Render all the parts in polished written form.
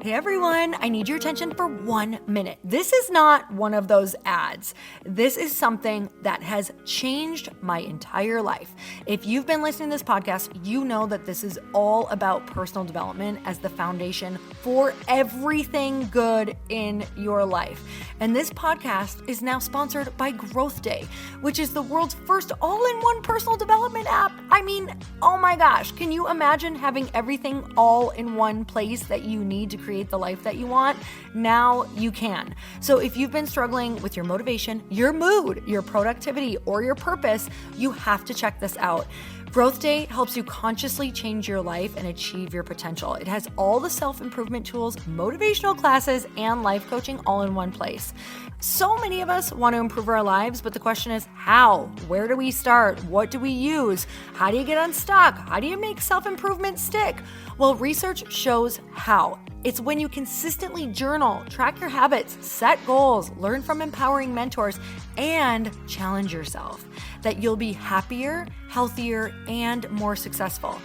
Hey everyone, I need your attention for 1 minute. This is not one of those ads. This is something that has changed my entire life. If you've been listening to this podcast, you know that this is all about personal development as the foundation for everything good in your life. And this podcast is now sponsored by Growth Day, which is the world's first all-in-one personal development app. I mean, oh my gosh, can you imagine having everything all in one place that you need to create the life that you want? Now you can. So if you've been struggling with your motivation, your mood, your productivity, or your purpose, you have to check this out. Growth Day helps you consciously change your life and achieve your potential. It has all the self-improvement tools, motivational classes, and life coaching all in one place. So many of us want to improve our lives, but the question is how? Where do we start? What do we use? How do you get unstuck? How do you make self-improvement stick? Well, research shows how. It's when you consistently journal, track your habits, set goals, learn from empowering mentors, and challenge yourself that you'll be happier, healthier, and more successful.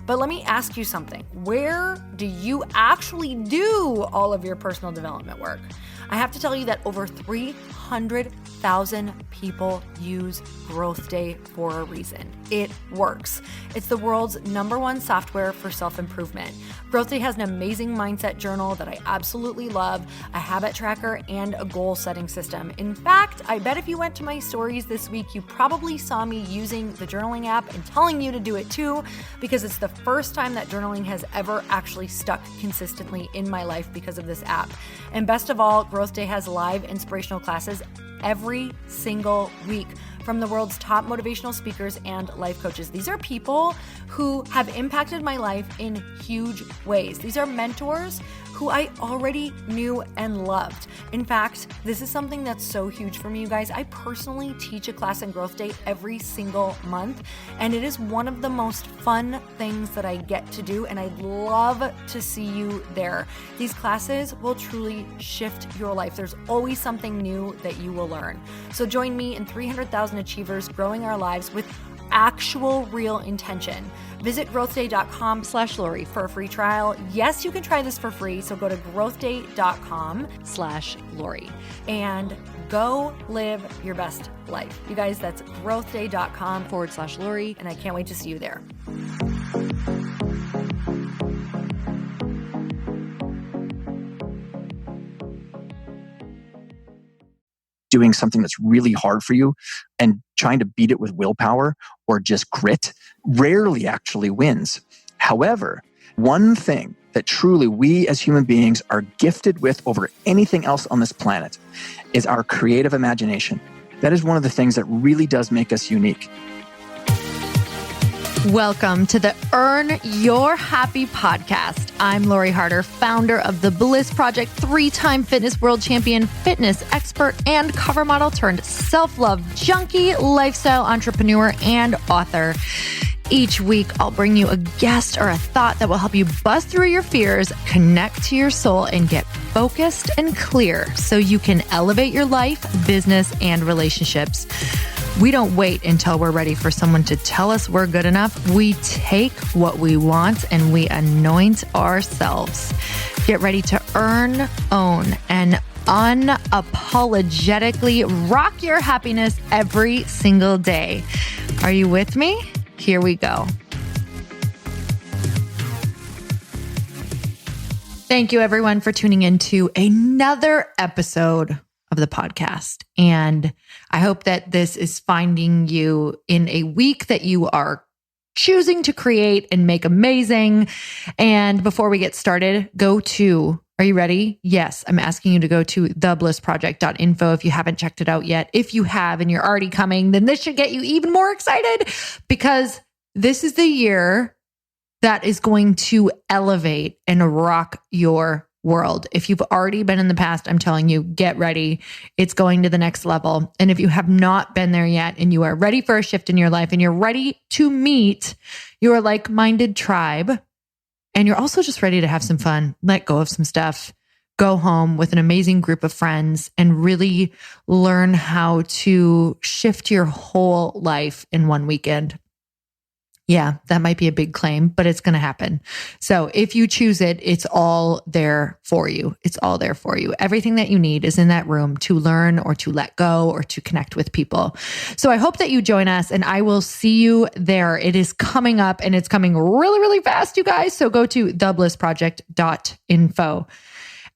But let me ask you something. Where do you actually do all of your personal development work? I have to tell you that over 300,000 people use Growth Day for a reason. It works. It's the world's #1 software for self-improvement. Growth Day has an amazing mindset journal that I absolutely love, a habit tracker, and a goal-setting system. In fact, I bet if you went to my stories this week, you probably saw me using the journaling app and telling you to do it too, because it's the first time that journaling has ever actually stuck consistently in my life because of this app. And best of all, Growth Day has live inspirational classes every single week from the world's top motivational speakers and life coaches. These are people who have impacted my life in huge ways. These are mentors who I already knew and loved. In fact, this is something that's so huge for me, you guys. I personally teach a class in Growth Day every single month, and it is one of the most fun things that I get to do, and I'd love to see you there. These classes will truly shift your life. There's always something new that you will learn. So join me and 300,000 achievers growing our lives with actual real intention. Visit growthday.com/Lori for a free trial. Yes, you can try this for free. So go to growthday.com/Lori and go live your best life. You guys, that's growthday.com/Lori. And I can't wait to see you there. Doing something that's really hard for you and trying to beat it with willpower or just grit rarely actually wins. However, one thing that truly we as human beings are gifted with over anything else on this planet is our creative imagination. That is one of the things that really does make us unique. Welcome to the Earn Your Happy podcast. I'm Lori Harder, founder of The Bliss Project, 3-time fitness world champion, fitness expert, and cover model turned self-love junkie, lifestyle entrepreneur, and author. Each week, I'll bring you a guest or a thought that will help you bust through your fears, connect to your soul, and get focused and clear so you can elevate your life, business, and relationships. We don't wait until we're ready for someone to tell us we're good enough. We take what we want and we anoint ourselves. Get ready to earn, own, and unapologetically rock your happiness every single day. Are you with me? Here we go. Thank you, everyone, for tuning into another episode of the podcast. And I hope that this is finding you in a week that you are choosing to create and make amazing. And before we get started, are you ready? Yes, I'm asking you to go to theblissproject.info if you haven't checked it out yet. If you have and you're already coming, then this should get you even more excited because this is the year that is going to elevate and rock your world. If you've already been in the past, I'm telling you, get ready. It's going to the next level. And if you have not been there yet and you are ready for a shift in your life and you're ready to meet your like-minded tribe, and you're also just ready to have some fun, let go of some stuff, go home with an amazing group of friends and really learn how to shift your whole life in one weekend, Yeah, that might be a big claim, but it's going to happen. So if you choose it, it's all there for you. It's all there for you. Everything that you need is in that room to learn or to let go or to connect with people. So I hope that you join us and I will see you there. It is coming up and it's coming really, really fast, you guys. So go to theblissproject.info.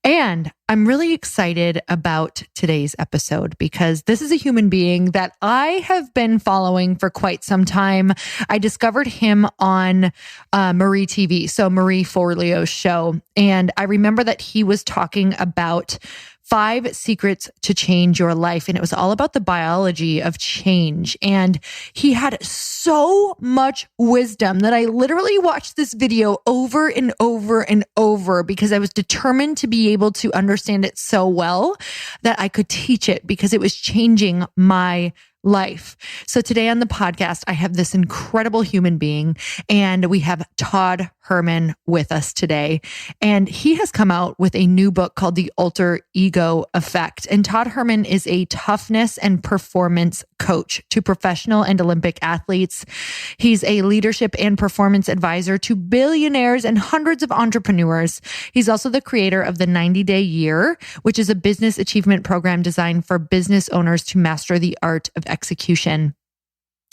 And I'm really excited about today's episode because this is a human being that I have been following for quite some time. I discovered him on Marie TV, so Marie Forleo's show. And I remember that he was talking about 5 secrets to change your life. And it was all about the biology of change. And he had so much wisdom that I literally watched this video over and over and over because I was determined to be able to understand it so well that I could teach it because it was changing my life. So today on the podcast, I have this incredible human being and we have Todd Herman with us today. And he has come out with a new book called The Alter Ego Effect. And Todd Herman is a toughness and performance coach to professional and Olympic athletes. He's a leadership and performance advisor to billionaires and hundreds of entrepreneurs. He's also the creator of the 90-Day Year, which is a business achievement program designed for business owners to master the art of execution.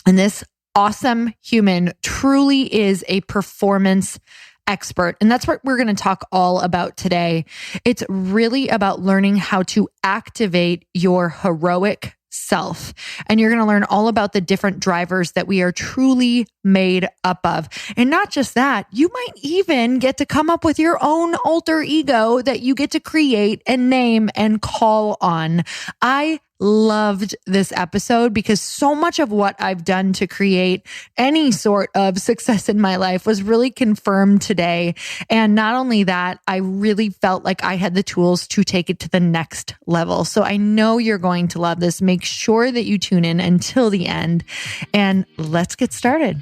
And this awesome human truly is a performance expert. And that's what we're going to talk all about today. It's really about learning how to activate your heroic self. And you're going to learn all about the different drivers that we are truly made up of. And not just that, you might even get to come up with your own alter ego that you get to create and name and call on. I loved this episode because so much of what I've done to create any sort of success in my life was really confirmed today. And not only that, I really felt like I had the tools to take it to the next level. So I know you're going to love this. Make sure that you tune in until the end and let's get started.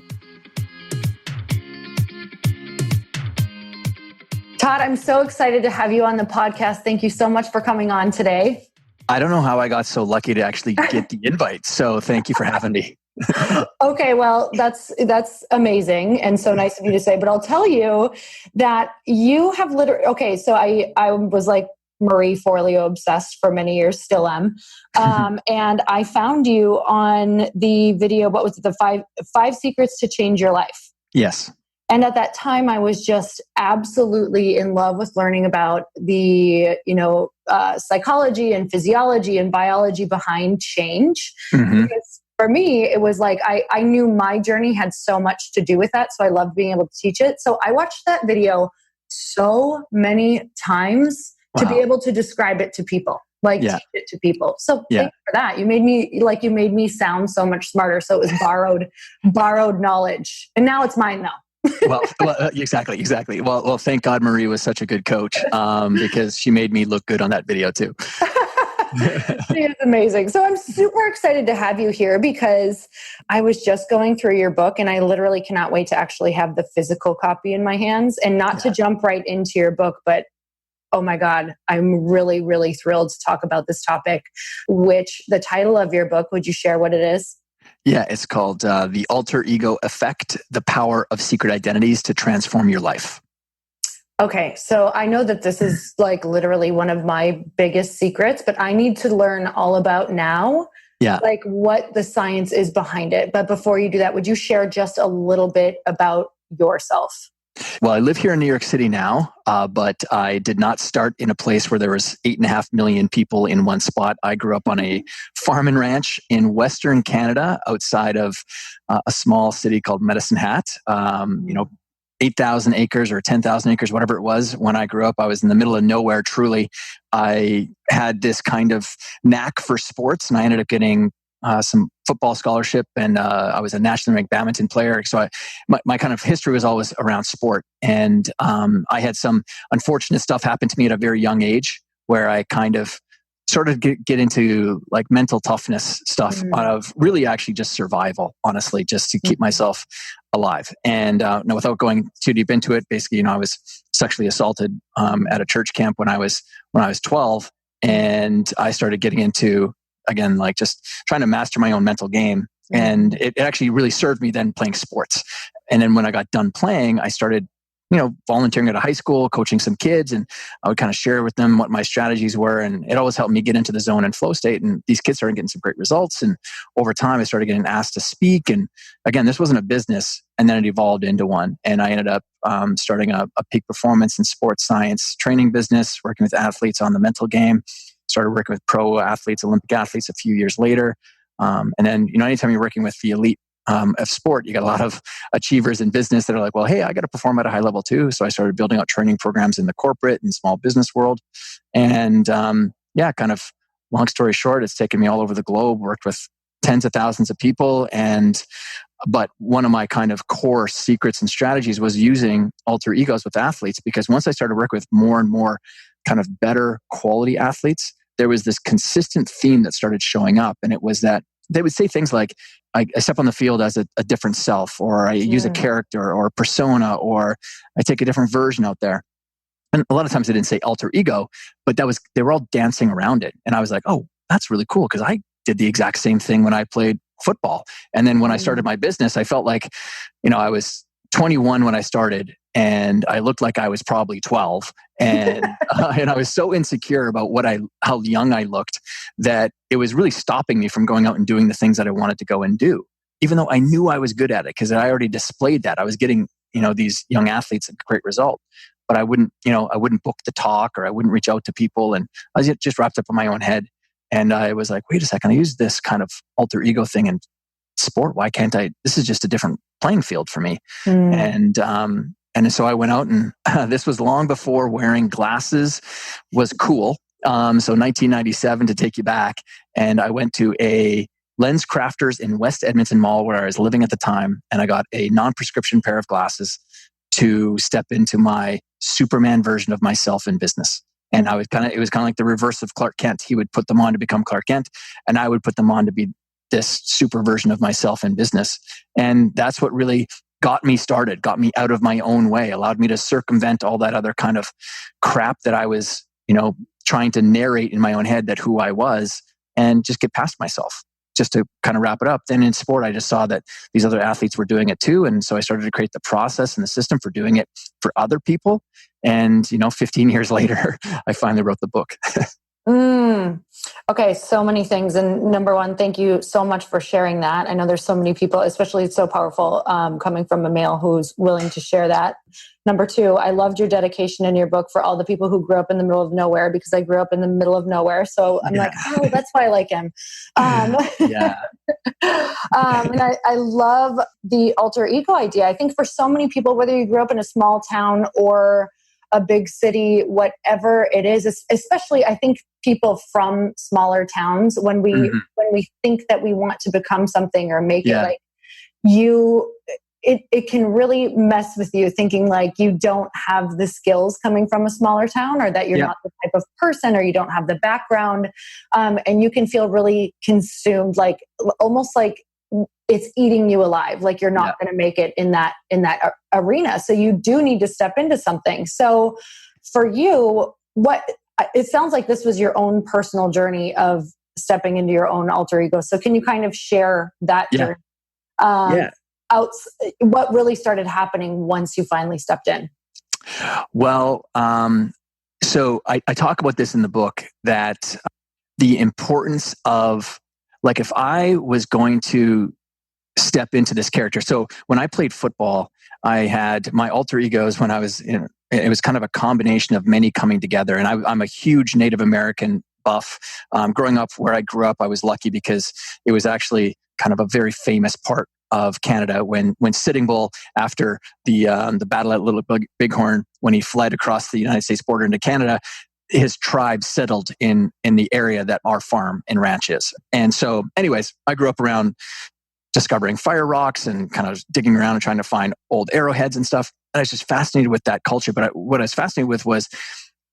Todd, I'm so excited to have you on the podcast. Thank you so much for coming on today. I don't know how I got so lucky to actually get the invite. So thank you for having me. Okay, well, that's amazing and so nice of you to say. But I'll tell you that you have literally, okay, so I was like Marie Forleo obsessed for many years, still am. And I found you on the video, what was it, the five secrets to change your life. Yes. And at that time, I was just absolutely in love with learning about the, psychology and physiology and biology behind change. Mm-hmm. Because for me, it was like, I knew my journey had so much to do with that. So I loved being able to teach it. So I watched that video so many times to be able to describe it to people, teach it to people. So thank you for that. You made me sound so much smarter. So it was borrowed knowledge. And now it's mine though. well, exactly. Well, thank God Marie was such a good coach because she made me look good on that video too. She is amazing. So I'm super excited to have you here because I was just going through your book and I literally cannot wait to actually have the physical copy in my hands and not to jump right into your book, but oh my God, I'm really, really thrilled to talk about this topic, which the title of your book, would you share what it is? Yeah, it's called The Alter Ego Effect, The Power of Secret Identities to Transform Your Life. Okay, so I know that this is like literally one of my biggest secrets, but I need to learn all about now, like what the science is behind it. But before you do that, would you share just a little bit about yourself? Well, I live here in New York City now, but I did not start in a place where there was 8.5 million people in one spot. I grew up on a farm and ranch in Western Canada outside of a small city called Medicine Hat. 8,000 acres or 10,000 acres, whatever it was. When I grew up, I was in the middle of nowhere, truly. I had this kind of knack for sports and I ended up getting some football scholarship and I was a nationally ranked badminton player. So my kind of history was always around sport. And I had some unfortunate stuff happen to me at a very young age where I kind of started to get into like mental toughness stuff out of really actually just survival, honestly, just to keep myself alive. And now without going too deep into it, basically, I was sexually assaulted at a church camp when I was 12. And I started getting into, again, like just trying to master my own mental game. And it actually really served me then playing sports. And then when I got done playing, I started, volunteering at a high school, coaching some kids, and I would kind of share with them what my strategies were. And it always helped me get into the zone and flow state. And these kids started getting some great results. And over time, I started getting asked to speak. And again, this wasn't a business. And then it evolved into one. And I ended up starting a peak performance and sports science training business, working with athletes on the mental game. Started working with pro athletes, Olympic athletes a few years later. And then, anytime you're working with the elite of sport, you got a lot of achievers in business that are like, well, hey, I got to perform at a high level too. So I started building out training programs in the corporate and small business world. And kind of long story short, it's taken me all over the globe, worked with tens of thousands of people. But one of my kind of core secrets and strategies was using alter egos with athletes, because once I started working with more and more kind of better quality athletes, there was this consistent theme that started showing up. And it was that they would say things like, I step on the field as a different self, or I use a character or a persona, or I take a different version out there. And a lot of times they didn't say alter ego, but they were all dancing around it. And I was like, oh, that's really cool, because I did the exact same thing when I played football. And then when I started my business, I felt like, I was 21 when I started, and I looked like I was probably 12. And and I was so insecure about how young I looked that it was really stopping me from going out and doing the things that I wanted to go and do, even though I knew I was good at it, because I already displayed that. I was getting, these young athletes a great result, but I wouldn't book the talk, or I wouldn't reach out to people. And I was just wrapped up in my own head. And I was like, wait a second, I use this kind of alter ego thing in sport. Why can't I? This is just a different playing field for me. And so I went out, and this was long before wearing glasses was cool. So 1997 to take you back. And I went to a Lens Crafters in West Edmonton Mall where I was living at the time. And I got a non-prescription pair of glasses to step into my Superman version of myself in business. And it was kind of like the reverse of Clark Kent. He would put them on to become Clark Kent, and I would put them on to be this super version of myself in business. And that's what really got me started, got me out of my own way, allowed me to circumvent all that other kind of crap that I was, trying to narrate in my own head that who I was, and just get past myself. Just to kind of wrap it up, then in sport, I just saw that these other athletes were doing it too. And so I started to create the process and the system for doing it for other people. And, 15 years later, I finally wrote the book. Okay, so many things. And number one, thank you so much for sharing that. I know there's so many people, especially it's so powerful coming from a male who's willing to share that. Number two, I loved your dedication in your book for all the people who grew up in the middle of nowhere, because I grew up in the middle of nowhere. So I'm like, oh, that's why I like him. And I love the alter ego idea. I think for so many people, whether you grew up in a small town or a big city, whatever it is, especially I think people from smaller towns, when we think that we want to become something or make it like it can really mess with you, thinking like you don't have the skills coming from a smaller town, or that you're not the type of person, or you don't have the background. And you can feel really consumed, like almost like it's eating you alive, like you're not going to make it in that arena. So you do need to step into something. So for you, it sounds like this was your own personal journey of stepping into your own alter ego. So can you kind of share that journey? What really started happening once you finally stepped in? Well, so I talk about this in the book, that the importance of, like, if I was going to step into this character. So when I played football, I had my alter egos when I was it was kind of a combination of many coming together. And I'm a huge Native American buff. Growing up where I grew up, I was lucky because it was actually kind of a very famous part of Canada when Sitting Bull, after the battle at Little Bighorn, when he fled across the United States border into Canada, his tribe settled in the area that our farm and ranch is. And so anyways, I grew up around discovering fire rocks and kind of digging around and trying to find old arrowheads and stuff. And I was just fascinated with that culture. But what I was fascinated with was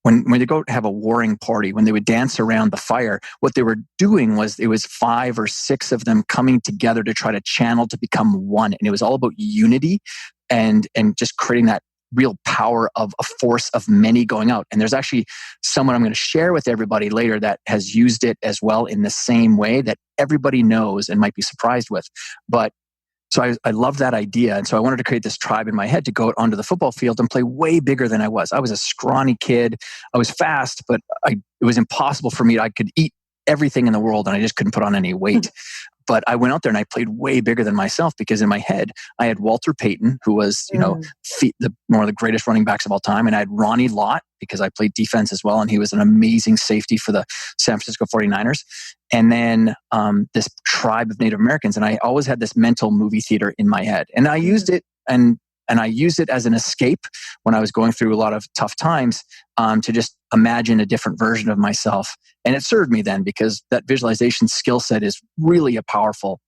when they go have a warring party, when they would dance around the fire, what they were doing was it was 5 or 6 of them coming together to try to channel to become one. And it was all about unity and just creating that real power of a force of many going out. And there's actually someone I'm going to share with everybody later that has used it as well in the same way that everybody knows and might be surprised with. But so I loved that idea. And so I wanted to create this tribe in my head to go out onto the football field and play way bigger than I was. I was a scrawny kid. I was fast, but it was impossible for me. I could eat everything in the world and I just couldn't put on any weight. But I went out there and I played way bigger than myself because in my head, I had Walter Payton, who was, one of the greatest running backs of all time. And I had Ronnie Lott because I played defense as well. And he was an amazing safety for the San Francisco 49ers. And then this tribe of Native Americans. And I always had this mental movie theater in my head. And I used it and I used it as an escape when I was going through a lot of tough times to just imagine a different version of myself. And it served me then because that visualization skill set is really a powerful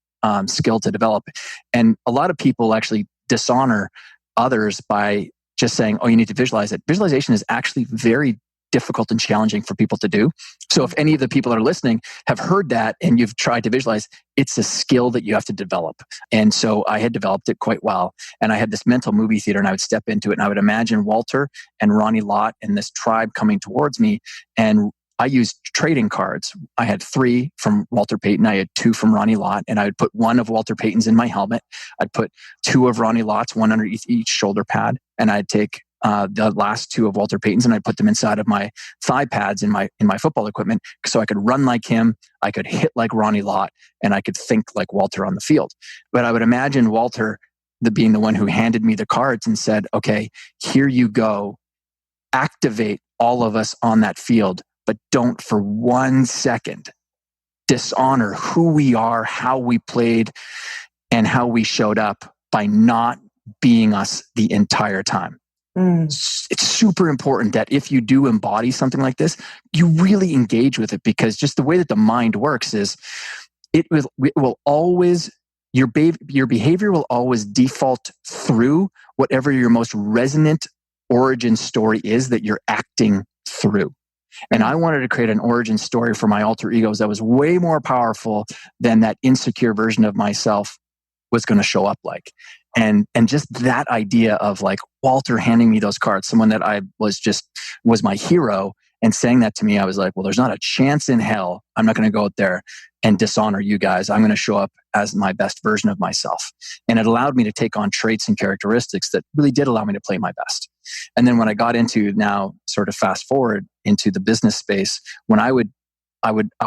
skill to develop. And a lot of people actually dishonor others by just saying, oh, you need to visualize it. Visualization is actually very difficult and challenging for people to do. So if any of the people that are listening have heard that and you've tried to visualize, it's a skill that you have to develop. And so I had developed it quite well. And I had this mental movie theater and I would step into it and I would imagine Walter and Ronnie Lott and this tribe coming towards me. And I used trading cards. I had 3 from Walter Payton. I had 2 from Ronnie Lott. And I would put 1 of Walter Payton's in my helmet. I'd put 2 of Ronnie Lott's, 1 under each shoulder pad. And I'd take the last 2 of Walter Payton's and I put them inside of my thigh pads in my football equipment so I could run like him, I could hit like Ronnie Lott, and I could think like Walter on the field. But I would imagine Walter being the one who handed me the cards and said, okay, here you go. Activate all of us on that field, but don't for 1 second dishonor who we are, how we played, and how we showed up by not being us the entire time. It's super important that if you do embody something like this, you really engage with it because just the way that the mind works is it will always, your behavior will always default through whatever your most resonant origin story is that you're acting through. And I wanted to create an origin story for my alter egos that was way more powerful than that insecure version of myself was going to show up like. And just that idea of like Walter handing me those cards, someone that I was my hero, and saying that to me, I was like, well, there's not a chance in hell I'm not going to go out there and dishonor you guys. I'm going to show up as my best version of myself. And it allowed me to take on traits and characteristics that really did allow me to play my best. And then when I got into now sort of fast forward into the business space, when I would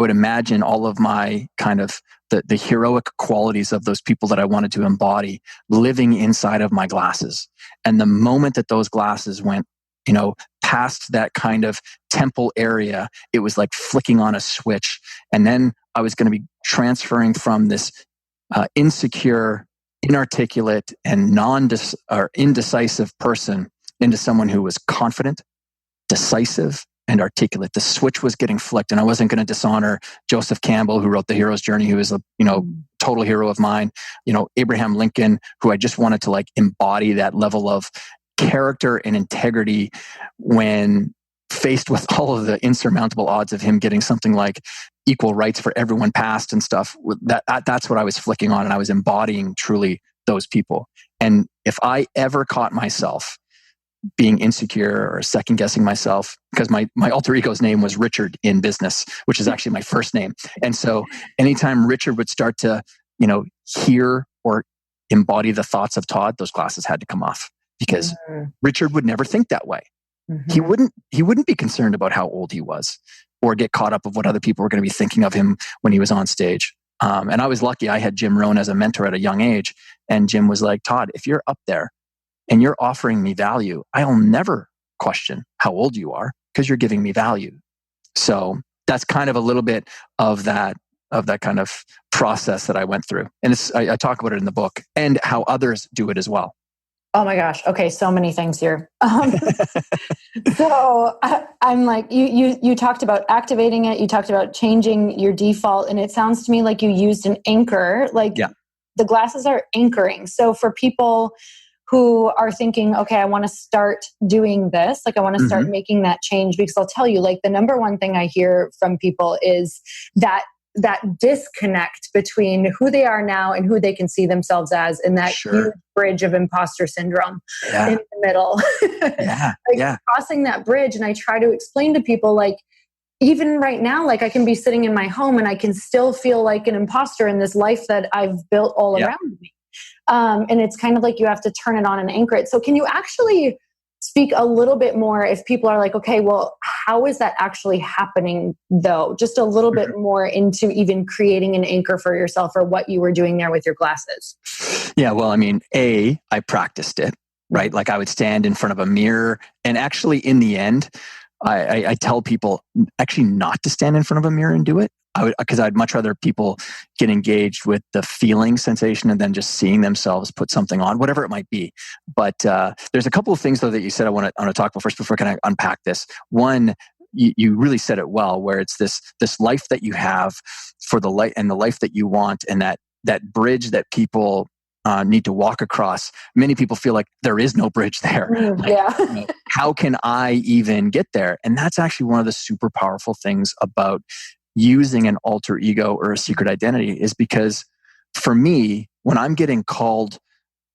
imagine all of my kind of the heroic qualities of those people that I wanted to embody living inside of my glasses. And the moment that those glasses went, past that kind of temple area, it was like flicking on a switch. And then I was going to be transferring from this insecure, inarticulate, and indecisive person into someone who was confident, decisive, and articulate. The switch was getting flicked, and I wasn't going to dishonor Joseph Campbell, who wrote The Hero's Journey, who is a total hero of mine. Abraham Lincoln, who I just wanted to like embody that level of character and integrity when faced with all of the insurmountable odds of him getting something like equal rights for everyone passed and stuff. That's what I was flicking on, and I was embodying truly those people. And if I ever caught myself being insecure or second guessing myself, because my alter ego's name was Richard in business, which is actually my first name. And so anytime Richard would start to, hear or embody the thoughts of Todd, those glasses had to come off because Richard would never think that way. Mm-hmm. He wouldn't be concerned about how old he was or get caught up of what other people were going to be thinking of him when he was on stage. And I was lucky. I had Jim Rohn as a mentor at a young age. And Jim was like, Todd, if you're up there and you're offering me value, I'll never question how old you are because you're giving me value. So that's kind of a little bit of that kind of process that I went through. And I talk about it in the book and how others do it as well. Oh my gosh. Okay. So many things here. So I'm like, you talked about activating it. You talked about changing your default. And it sounds to me like you used an anchor, the glasses are anchoring. So for people who are thinking, okay, I want to start doing this. I want to start making that change, because I'll tell you, the number one thing I hear from people is that that disconnect between who they are now and who they can see themselves as, in that huge bridge of imposter syndrome in the middle. Crossing that bridge. And I try to explain to people, like, even right now, like, I can be sitting in my home and I can still feel like an imposter in this life that I've built all around me. And it's kind of like you have to turn it on and anchor it. So can you actually speak a little bit more, if people are like, okay, well, how is that actually happening though? Just a little bit more into even creating an anchor for yourself, or what you were doing there with your glasses. Yeah, well, I mean, I practiced it, right? Like, I would stand in front of a mirror, and actually in the end, I tell people actually not to stand in front of a mirror and do it. Because I'd much rather people get engaged with the feeling sensation and then just seeing themselves put something on, whatever it might be. But there's a couple of things though that you said I want to talk about first before I unpack this. One, you really said it well, where it's this life that you have for the light and the life that you want, and that bridge that people need to walk across. Many people feel like there is no bridge there. How can I even get there? And that's actually one of the super powerful things about using an alter ego or a secret identity, is because for me, when I'm getting called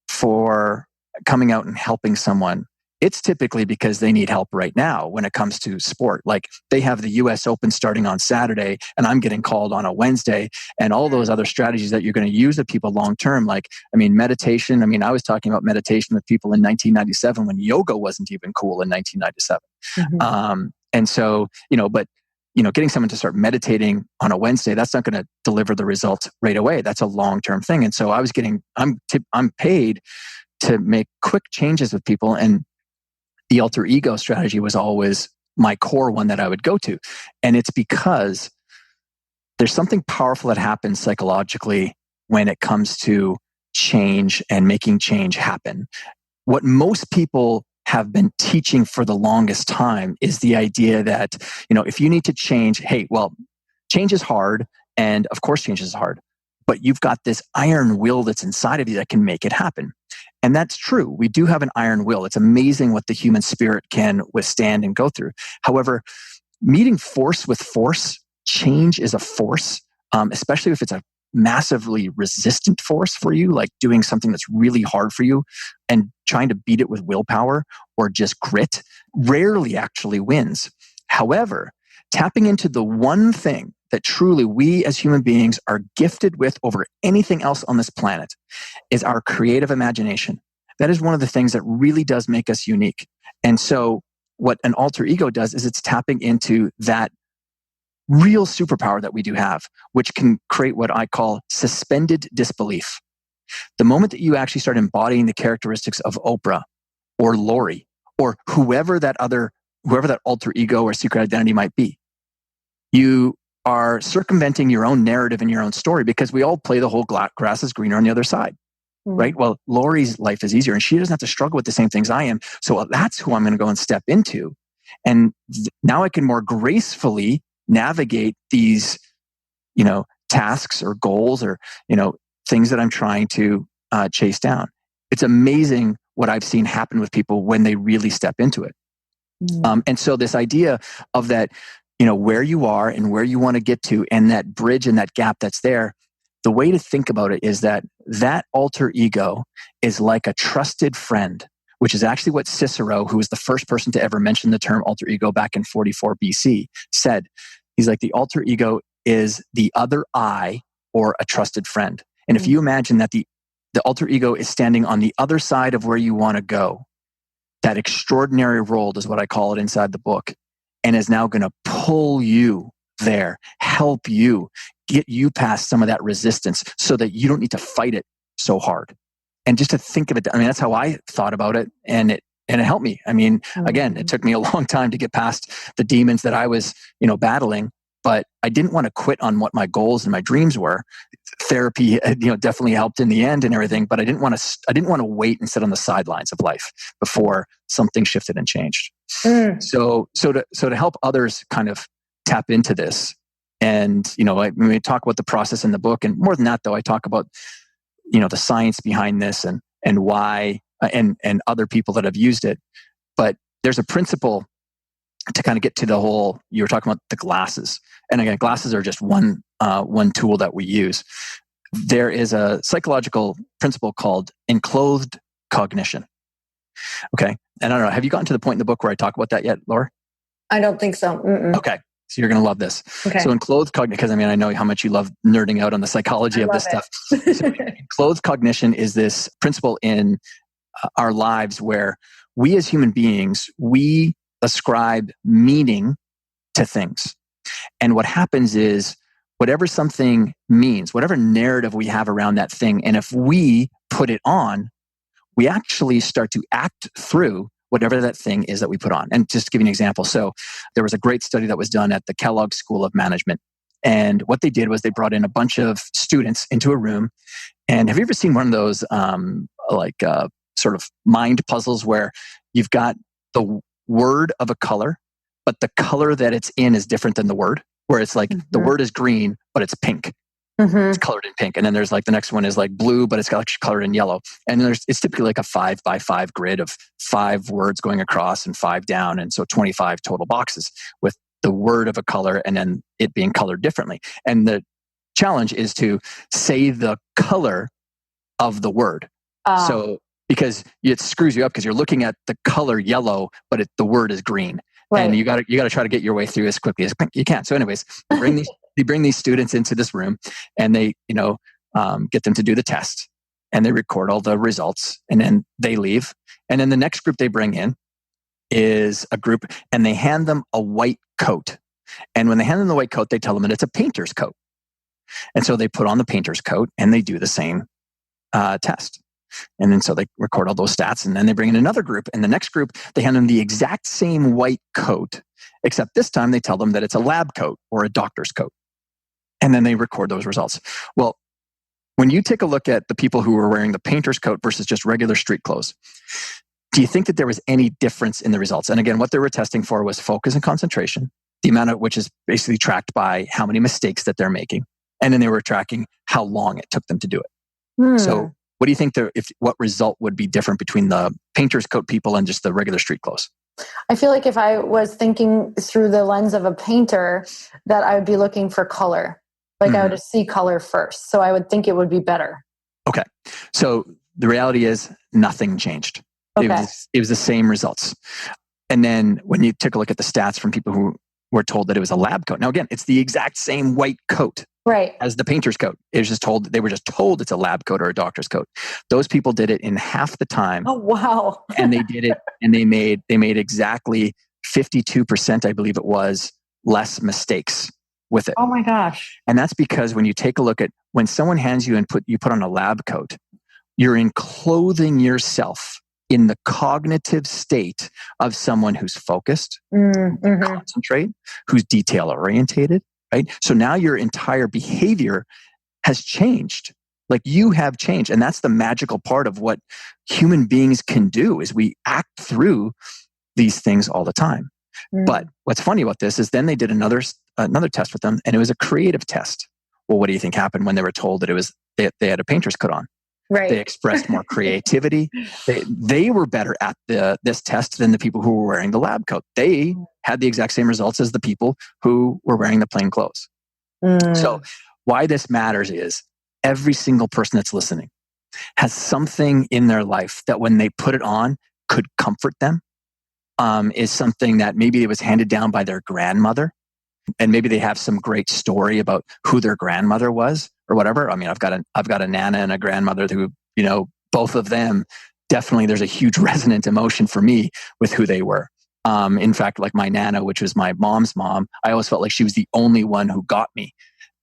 for coming out and helping someone, it's typically because they need help right now when it comes to sport. Like, they have the US Open starting on Saturday and I'm getting called on a Wednesday, and all those other strategies that you're going to use with people long term. Like, I mean, meditation. I mean, I was talking about meditation with people in 1997 when yoga wasn't even cool in 1997. And so, but getting someone to start meditating on a Wednesday, that's not going to deliver the results right away. That's a long-term thing. And so I'm paid to make quick changes with people. And the alter ego strategy was always my core one that I would go to. And it's because there's something powerful that happens psychologically when it comes to change and making change happen. What most people have been teaching for the longest time is the idea that, if you need to change, hey, well, change is hard. And of course, change is hard, but you've got this iron will that's inside of you that can make it happen. And that's true. We do have an iron will. It's amazing what the human spirit can withstand and go through. However, meeting force with force, change is a force, especially if it's a massively resistant force for you, like doing something that's really hard for you and trying to beat it with willpower or just grit, rarely actually wins. However, tapping into the one thing that truly we as human beings are gifted with over anything else on this planet is our creative imagination. That is one of the things that really does make us unique. And so what an alter ego does is it's tapping into that real superpower that we do have, which can create what I call suspended disbelief. The moment that you actually start embodying the characteristics of Oprah or Lori or whoever that alter ego or secret identity might be, you are circumventing your own narrative and your own story, because we all play the whole grass is greener on the other side, right? Well, Lori's life is easier and she doesn't have to struggle with the same things I am. So that's who I'm going to go and step into. And now I can more gracefully navigate these, tasks or goals or, things that I'm trying to chase down. It's amazing what I've seen happen with people when they really step into it. And so this idea of that, where you are and where you want to get to, and that bridge and that gap that's there, the way to think about it is that alter ego is like a trusted friend, which is actually what Cicero, who was the first person to ever mention the term alter ego back in 44 BC, said. He's like, the alter ego is the other I, or a trusted friend. And if you imagine that the alter ego is standing on the other side of where you want to go, that extraordinary role is what I call it inside the book, and is now going to pull you there, help you, get you past some of that resistance so that you don't need to fight it so hard. And just to think of it, that's how I thought about it. And it helped me. Again, it took me a long time to get past the demons that I was, battling, but I didn't want to quit on what my goals and my dreams were. Therapy, definitely helped in the end and everything, but I didn't want to wait and sit on the sidelines of life before something shifted and changed. So to help others kind of tap into this, and, we talk about the process in the book, and more than that though, I talk about, the science behind this and why, and other people that have used it. But there's a principle to kind of get to the whole, you were talking about the glasses. And again, glasses are just one tool that we use. There is a psychological principle called enclothed cognition. Okay. And I don't know, have you gotten to the point in the book where I talk about that yet, Laura? I don't think so. Mm-mm. Okay. So you're going to love this. Okay. So enclothed cognition, because I know how much you love nerding out on the psychology of this stuff. So enclothed cognition is this principle in our lives where we as human beings, we ascribe meaning to things. And what happens is whatever something means, whatever narrative we have around that thing, and if we put it on, we actually start to act through whatever that thing is that we put on. And just to give you an example, so there was a great study that was done at the Kellogg School of Management. And what they did was they brought in a bunch of students into a room. And have you ever seen one of those sort of mind puzzles where you've got the word of a color, but the color that it's in is different than the word? Where it's like the word is green, but it's pink. It's colored in pink. And then there's like the next one is like blue, but it's colored in yellow. And then it's typically like a 5x5 grid of 5 words going across and 5 down. And so 25 total boxes with the word of a color and then it being colored differently. And the challenge is to say the color of the word. So because it screws you up because you're looking at the color yellow, but the word is green. Right. And you got to try to get your way through as quickly as you can. So anyways, they bring these students into this room and they, get them to do the test and they record all the results and then they leave. And then the next group they bring in is a group and they hand them a white coat. And when they hand them the white coat, they tell them that it's a painter's coat. And so they put on the painter's coat and they do the same test. And then so they record all those stats and then they bring in another group. And the next group, they hand them the exact same white coat, except this time they tell them that it's a lab coat or a doctor's coat. And then they record those results. Well, when you take a look at the people who were wearing the painter's coat versus just regular street clothes, do you think that there was any difference in the results? And again, what they were testing for was focus and concentration, the amount of which is basically tracked by how many mistakes that they're making. And then they were tracking how long it took them to do it. So what do you think what result would be different between the painter's coat people and just the regular street clothes? I feel like if I was thinking through the lens of a painter, that I would be looking for color. Like I would see color first. So I would think it would be better. Okay. So the reality is nothing changed. Okay. It was the same results. And then when you took a look at the stats from people who were told that it was a lab coat. Now again, it's the exact same white coat. Right. As the painter's coat. They were just told it's a lab coat or a doctor's coat. Those people did it in half the time. Oh, wow. And they did it and they made exactly 52%, I believe it was, less mistakes with it. Oh my gosh. And that's because when you take a look at when someone hands you and you put on a lab coat, you're enclothing yourself in the cognitive state of someone who's focused, concentrate, who's detail orientated. Right? So now your entire behavior has changed. Like you have changed. And that's the magical part of what human beings can do is we act through these things all the time. But what's funny about this is then they did another test with them and it was a creative test. Well, what do you think happened when they were told that they had a painter's coat on? Right. They expressed more creativity. They were better at this test than the people who were wearing the lab coat. They had the exact same results as the people who were wearing the plain clothes. So why this matters is every single person that's listening has something in their life that when they put it on could comfort them, is something that maybe it was handed down by their grandmother. And maybe they have some great story about who their grandmother was or whatever. I mean, I've got a nana and a grandmother who, both of them, definitely there's a huge resonant emotion for me with who they were. In fact, like my nana, which was my mom's mom, I always felt like she was the only one who got me.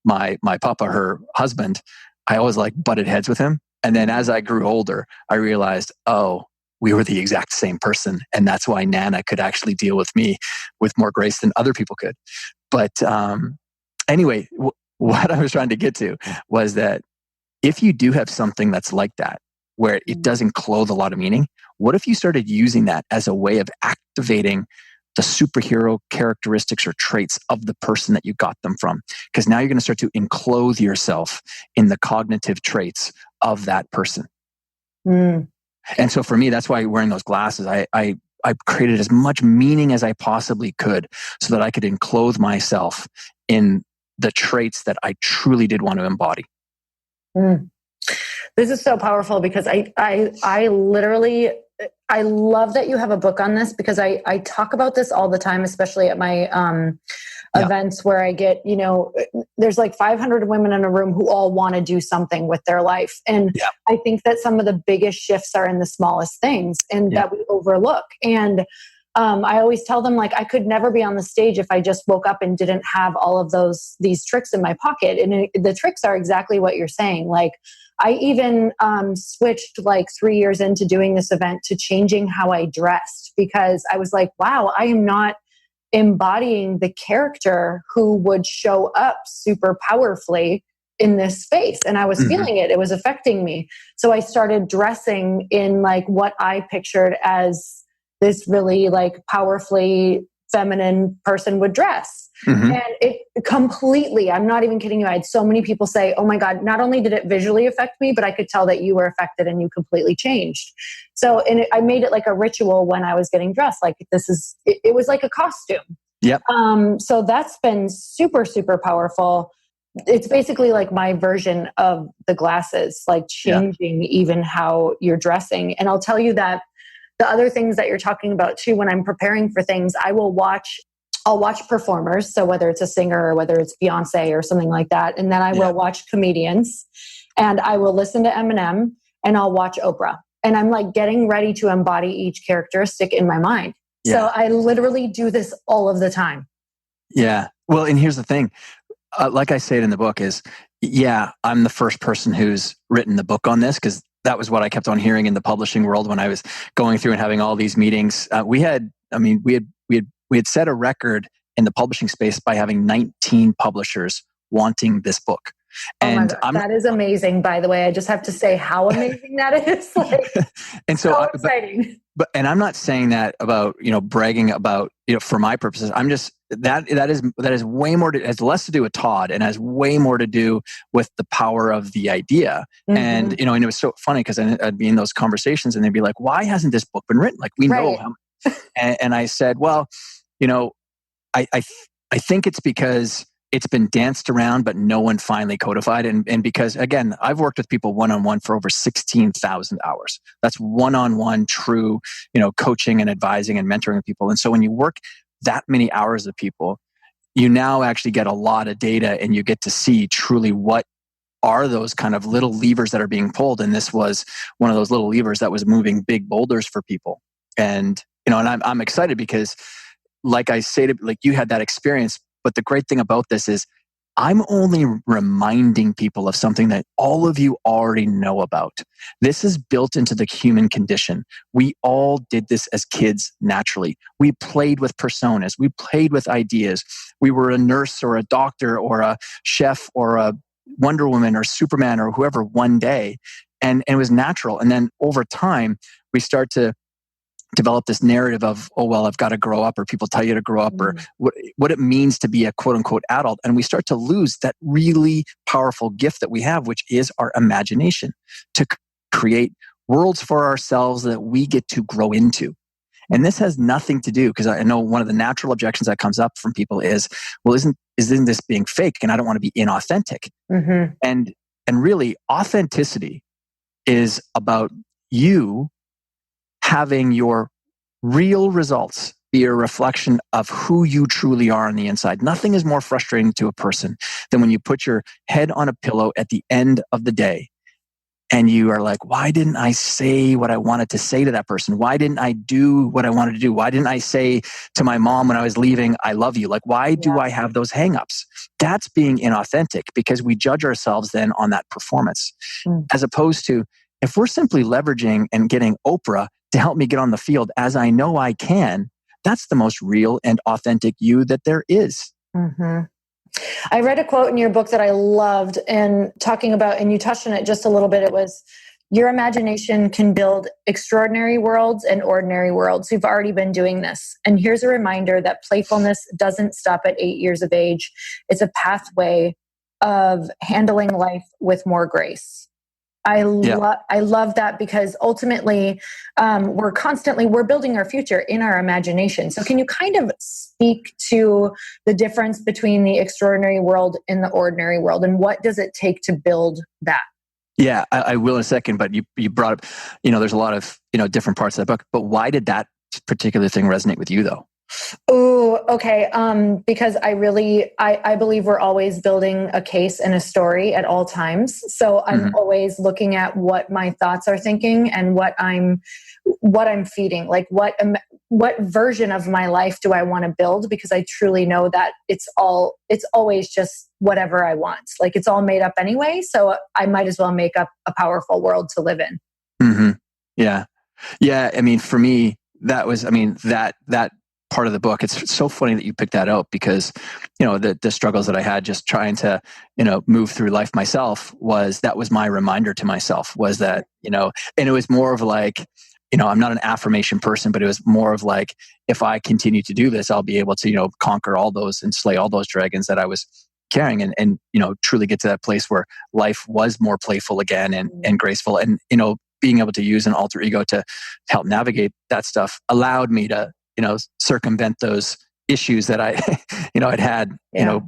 My papa, her husband, I always like butted heads with him. And then as I grew older, I realized, we were the exact same person. And that's why Nana could actually deal with me with more grace than other people could. But anyway, what I was trying to get to was that if you do have something that's like that, where it doesn't clothe a lot of meaning, what if you started using that as a way of activating the superhero characteristics or traits of the person that you got them from? Because now you're going to start to enclothe yourself in the cognitive traits of that person. And so for me, that's why wearing those glasses, I I created as much meaning as I possibly could so that I could enclose myself in the traits that I truly did want to embody. This is so powerful because I literally, I love that you have a book on this, because I talk about this all the time, especially at my events where I get, there's like 500 women in a room who all want to do something with their life. And I think that some of the biggest shifts are in the smallest things and that we overlook. And I always tell them, like, I could never be on the stage if I just woke up and didn't have all of these tricks in my pocket. And the tricks are exactly what you're saying. Like, I even switched like 3 years into doing this event to changing how I dressed, because I was like, wow, I am not embodying the character who would show up super powerfully in this space. And I was feeling it. It was affecting me. So I started dressing in like what I pictured as this really like powerfully feminine person would dress. And it completely, I'm not even kidding you, I had so many people say, oh my God, not only did it visually affect me, but I could tell that you were affected and you completely changed. So, I made it like a ritual when I was getting dressed. Like, it was like a costume. Yep. So that's been super, super powerful. It's basically like my version of the glasses, like changing even how you're dressing. And I'll tell you that the other things that you're talking about too, when I'm preparing for things, I'll watch performers. So whether it's a singer or whether it's Beyonce or something like that. And then I will watch comedians, and I will listen to Eminem, and I'll watch Oprah. And I'm like getting ready to embody each characteristic in my mind. Yeah. So I literally do this all of the time. Yeah. Well, and here's the thing. Like I say it in the book is, I'm the first person who's written the book on this, because that was what I kept on hearing in the publishing world when I was going through and having all these meetings. We had set a record in the publishing space by having 19 publishers wanting this book. And oh my God, that is amazing, by the way. I just have to say how amazing that is. Like, and so exciting. But I'm not saying that about, bragging about, for my purposes. I'm just, that is way more, it has less to do with Todd and has way more to do with the power of the idea. And, and it was so funny because I'd be in those conversations and they'd be like, why hasn't this book been written? Like, we know how. And I said, well, I think it's because it's been danced around, but no one finally codified. And because, again, I've worked with people one-on-one for over 16,000 hours. That's one-on-one true, coaching and advising and mentoring people. And so when you work that many hours with people, you now actually get a lot of data and you get to see truly what are those kind of little levers that are being pulled. And this was one of those little levers that was moving big boulders for people. And, and I'm excited because, like I say, like you had that experience. But the great thing about this is I'm only reminding people of something that all of you already know about. This is built into the human condition. We all did this as kids naturally. We played with personas. We played with ideas. We were a nurse or a doctor or a chef or a Wonder Woman or Superman or whoever one day. And it was natural. And then over time, we start to develop this narrative of, oh, well, I've got to grow up, or people tell you to grow up, or what it means to be a quote unquote adult. And we start to lose that really powerful gift that we have, which is our imagination to create worlds for ourselves that we get to grow into. And this has nothing to do, because I know one of the natural objections that comes up from people is, well, isn't this being fake? And I don't want to be inauthentic. And really, authenticity is about you having your real results be a reflection of who you truly are on the inside. Nothing is more frustrating to a person than when you put your head on a pillow at the end of the day and you are like, why didn't I say what I wanted to say to that person? Why didn't I do what I wanted to do? Why didn't I say to my mom when I was leaving, I love you? Like, why do I have those hangups? That's being inauthentic, because we judge ourselves then on that performance. As opposed to, if we're simply leveraging and getting Oprah to help me get on the field as I know I can, that's the most real and authentic you that there is. I read a quote in your book that I loved, and talking about, and you touched on it just a little bit. It was, your imagination can build extraordinary worlds and ordinary worlds. You've already been doing this. And here's a reminder that playfulness doesn't stop at 8 years of age. It's a pathway of handling life with more grace. I love that, because ultimately we're building our future in our imagination. So can you kind of speak to the difference between the extraordinary world and the ordinary world, and what does it take to build that? Yeah, I will in a second, but you brought up, there's a lot of, different parts of that book, but why did that particular thing resonate with you though? Oh, okay. Because I believe we're always building a case and a story at all times. So I'm always looking at what my thoughts are thinking and what I'm feeding. Like what version of my life do I want to build? Because I truly know that it's always just whatever I want. Like it's all made up anyway. So I might as well make up a powerful world to live in. Mm-hmm. Yeah. Yeah. I mean, for me, that part of the book, it's so funny that you picked that out, because the struggles that I had just trying to move through life myself, that was my reminder to myself, was that and it was more of like, I'm not an affirmation person, but it was more of like, if I continue to do this, I'll be able to conquer all those and slay all those dragons that I was carrying, and truly get to that place where life was more playful again and graceful, and being able to use an alter ego to help navigate that stuff allowed me to circumvent those issues that I, I'd had,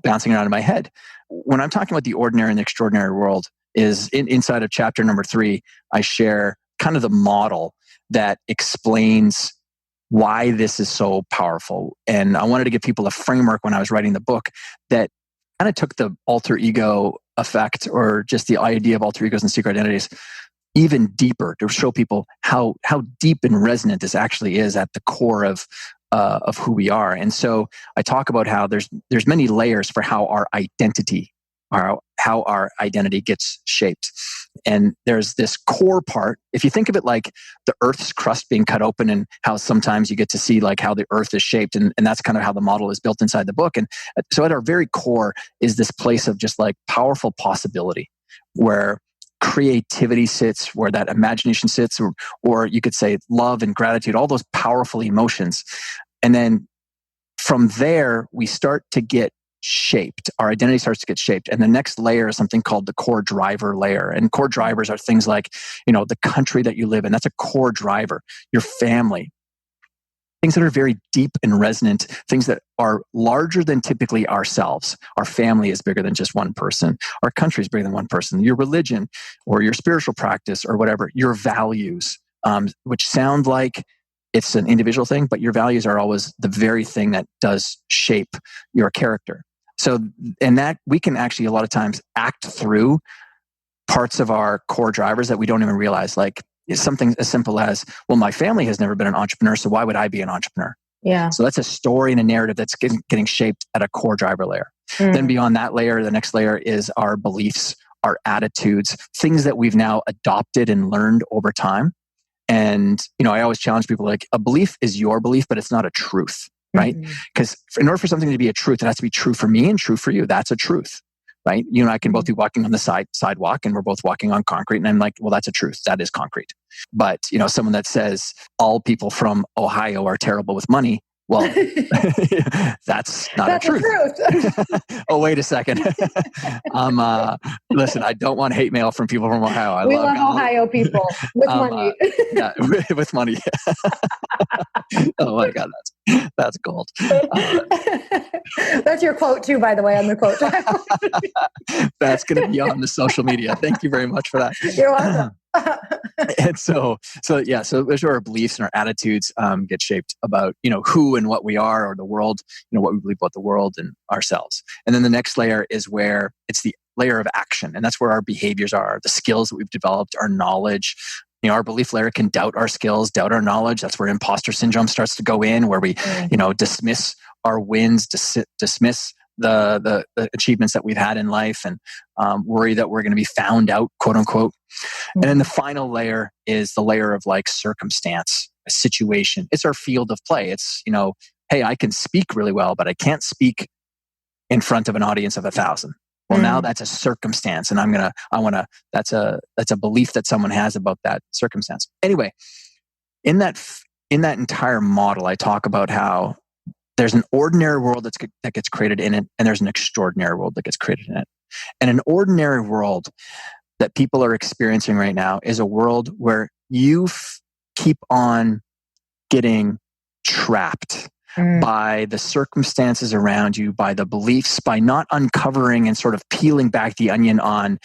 bouncing around in my head. When I'm talking about the ordinary and the extraordinary world, is inside of chapter number 3, I share kind of the model that explains why this is so powerful. And I wanted to give people a framework when I was writing the book that kind of took the alter ego effect, or just the idea of alter egos and secret identities, even deeper, to show people how deep and resonant this actually is at the core of who we are. And so I talk about how there's many layers for how our identity gets shaped. And there's this core part. If you think of it like the Earth's crust being cut open, and how sometimes you get to see like how the Earth is shaped, and that's kind of how the model is built inside the book. And so at our very core is this place of just like powerful possibility, where creativity sits, where that imagination sits, or you could say love and gratitude, all those powerful emotions. And then from there, we start to get shaped. Our identity starts to get shaped. And the next layer is something called the core driver layer. And core drivers are things like, the country that you live in. That's a core driver. Your family. Things that are very deep and resonant, things that are larger than typically ourselves. Our family is bigger than just one person. Our country is bigger than one person. Your religion or your spiritual practice or whatever, your values, which sound like it's an individual thing, but your values are always the very thing that does shape your character. So, and that we can actually a lot of times act through parts of our core drivers that we don't even realize, like something as simple as, well, my family has never been an entrepreneur, so why would I be an entrepreneur? Yeah. So that's a story and a narrative that's getting shaped at a core driver layer. Then beyond that layer, the next layer is our beliefs, our attitudes, things that we've now adopted and learned over time. And, I always challenge people, like, a belief is your belief, but it's not a truth, right? Because in order for something to be a truth, it has to be true for me and true for you. That's a truth. Right? You and I can both be walking on the sidewalk, and we're both walking on concrete. And I'm like, well, that's a truth. That is concrete. But, someone that says all people from Ohio are terrible with money, well, that's not a truth. Oh, wait a second. Listen, I don't want hate mail from people from Ohio. We love Ohio people with money. Yeah, with money. Oh my God, that's gold. That's your quote too, by the way, on the quote. That's going to be on the social media. Thank you very much for that. You're welcome. And so there's our beliefs and our attitudes get shaped about, who and what we are, or the world, what we believe about the world and ourselves. And then the next layer is where it's the layer of action. And that's where our behaviors are, the skills that we've developed, our knowledge. Our belief layer can doubt our skills, doubt our knowledge. That's where imposter syndrome starts to go in, where we, dismiss our wins, dismiss the achievements that we've had in life, and worry that we're going to be found out, quote unquote. And then the final layer is the layer of like circumstance, a situation. It's our field of play. It's, hey, I can speak really well, but I can't speak in front of an audience of 1,000. Well, now that's a circumstance, and that's a belief that someone has about that circumstance. Anyway, in that entire model, I talk about how there's an ordinary world that gets created in it, and there's an extraordinary world that gets created in it. And an ordinary world that people are experiencing right now is a world where you keep on getting trapped by the circumstances around you, by the beliefs, by not uncovering and sort of peeling back the onion on,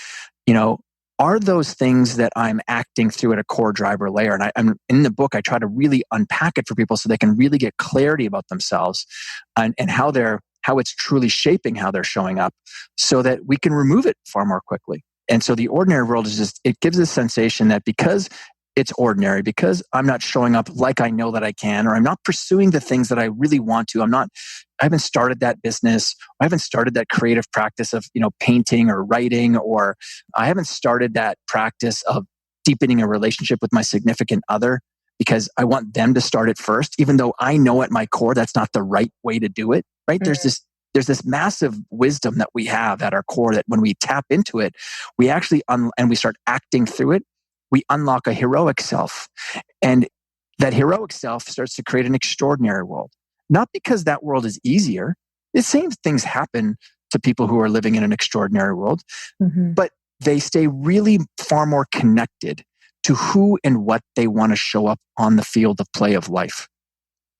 are those things that I'm acting through at a core driver layer? And I'm in the book, I try to really unpack it for people so they can really get clarity about themselves and how it's truly shaping how they're showing up, so that we can remove it far more quickly. And so the ordinary world is just, it gives a sensation that because it's ordinary, because I'm not showing up like I know that I can, or I'm not pursuing the things that I really want to. I haven't started that business. I haven't started that creative practice of, painting or writing, or I haven't started that practice of deepening a relationship with my significant other because I want them to start it first, even though I know at my core that's not the right way to do it, right? Mm-hmm. There's this massive wisdom that we have at our core that when we tap into it, we actually, and we start acting through it, we unlock a heroic self. And that heroic self starts to create an extraordinary world. Not because that world is easier. The same things happen to people who are living in an extraordinary world, but they stay really far more connected to who and what they want to show up on the field of play of life.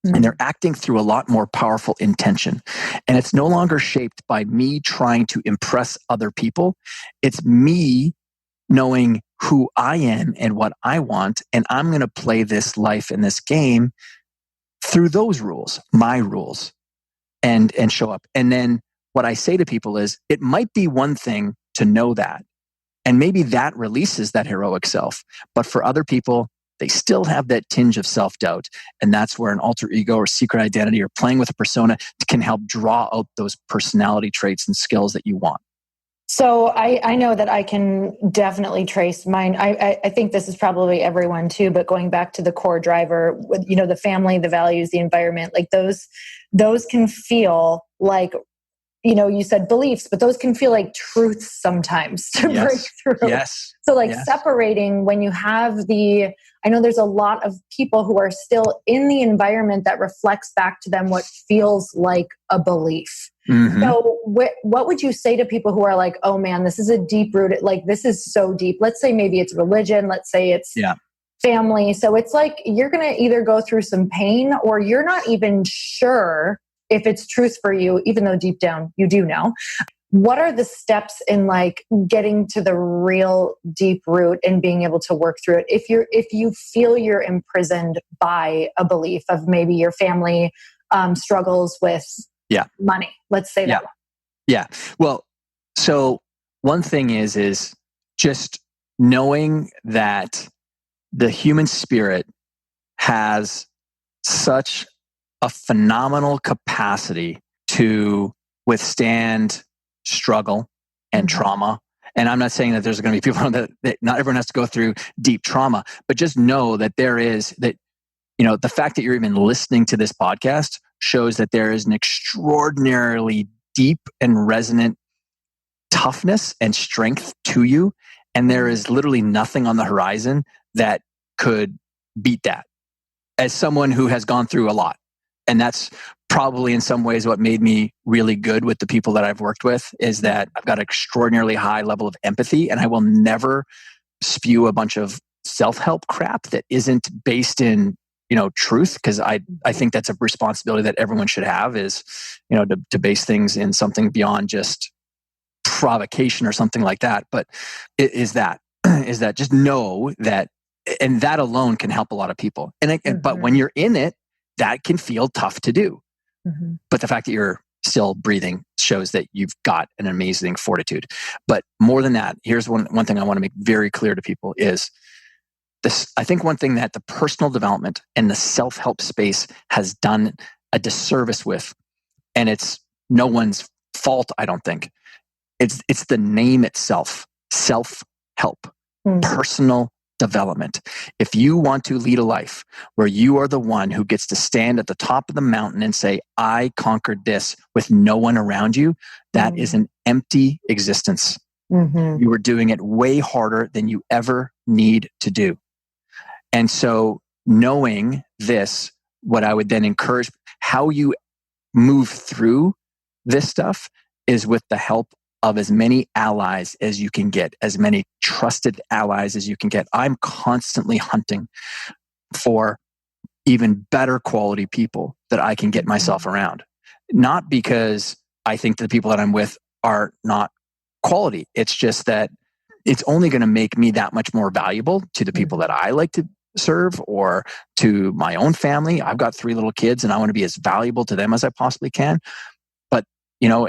And they're acting through a lot more powerful intention. And it's no longer shaped by me trying to impress other people. It's me knowing who I am and what I want. And I'm going to play this life in this game through those rules, my rules, and show up. And then what I say to people is, it might be one thing to know that. And maybe that releases that heroic self. But for other people, they still have that tinge of self-doubt. And that's where an alter ego or secret identity or playing with a persona can help draw out those personality traits and skills that you want. So I know that I can definitely trace mine. I think this is probably everyone too, but going back to the core driver, the family, the values, the environment, like those can feel like, you said beliefs, but those can feel like truths sometimes to break through. Yes. So separating when you have I know there's a lot of people who are still in the environment that reflects back to them what feels like a belief. Mm-hmm. So what would you say to people who are like, oh man, this is a deep rooted, like this is so deep. Let's say maybe it's religion. Let's say it's family. So it's like, you're going to either go through some pain or you're not even sure if it's truth for you, even though deep down you do know. What are the steps in like getting to the real deep root and being able to work through it? If you feel you're imprisoned by a belief of maybe your family struggles with money, let's say that one. Yeah. Well, so one thing is just knowing that the human spirit has such a phenomenal capacity to withstand struggle and trauma. And I'm not saying that there's going to be people that not everyone has to go through deep trauma, but just know that the fact that you're even listening to this podcast shows that there is an extraordinarily deep and resonant toughness and strength to you. And there is literally nothing on the horizon that could beat that. As someone who has gone through a lot, and that's probably in some ways what made me really good with the people that I've worked with, is that I've got an extraordinarily high level of empathy, and I will never spew a bunch of self-help crap that isn't based in truth, because I think that's a responsibility that everyone should have, is to base things in something beyond just provocation or something like that. But it is that just know that, and that alone can help a lot of people. But when you're in it, that can feel tough to do. Mm-hmm. But the fact that you're still breathing shows that you've got an amazing fortitude. But more than that, here's one thing I want to make very clear to people is this. I think one thing that the personal development and the self-help space has done a disservice with, and it's no one's fault, I don't think, it's the name itself, self-help, personal development. If you want to lead a life where you are the one who gets to stand at the top of the mountain and say, I conquered this with no one around you, that is an empty existence. Mm-hmm. You are doing it way harder than you ever need to do. And so knowing this, what I would then encourage, how you move through this stuff is with the help of as many allies as you can get, as many trusted allies as you can get. I'm constantly hunting for even better quality people that I can get myself around. Not because I think the people that I'm with are not quality. It's just that it's only going to make me that much more valuable to the people that I like to serve or to my own family. I've got 3 little kids and I want to be as valuable to them as I possibly can. But,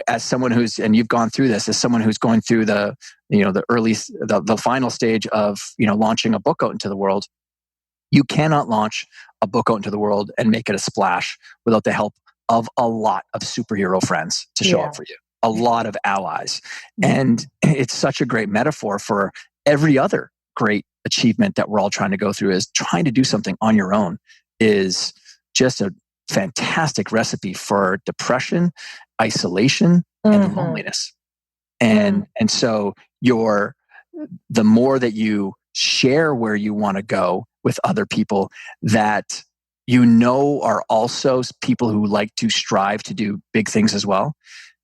as someone who's, and you've gone through this, as someone who's going through the final stage of, launching a book out into the world, you cannot launch a book out into the world and make it a splash without the help of a lot of superhero friends to show up for you, a lot of allies. And it's such a great metaphor for every other great achievement that we're all trying to go through. Is trying to do something on your own is just a fantastic recipe for depression, isolation, and loneliness. And so the more that you share where you want to go with other people that are also people who like to strive to do big things as well,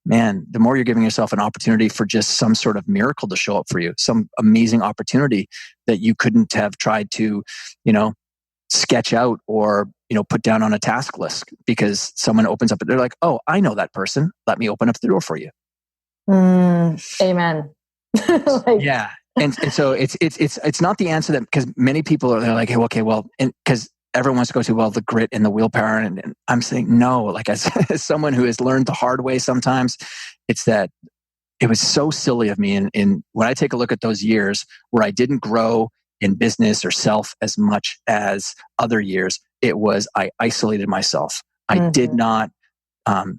man, the more you're giving yourself an opportunity for just some sort of miracle to show up for you, some amazing opportunity that you couldn't have tried to, sketch out or, put down on a task list, because someone opens up and they're like, oh, I know that person. Let me open up the door for you. Amen. Yeah. And so it's not the answer that, because many people they're like, hey, okay, well, and because everyone wants to go to, the grit and the willpower. And I'm saying, no, like as someone who has learned the hard way sometimes, it's that it was so silly of me. And when I take a look at those years where I didn't grow in business or self as much as other years, it was, I isolated myself. I did not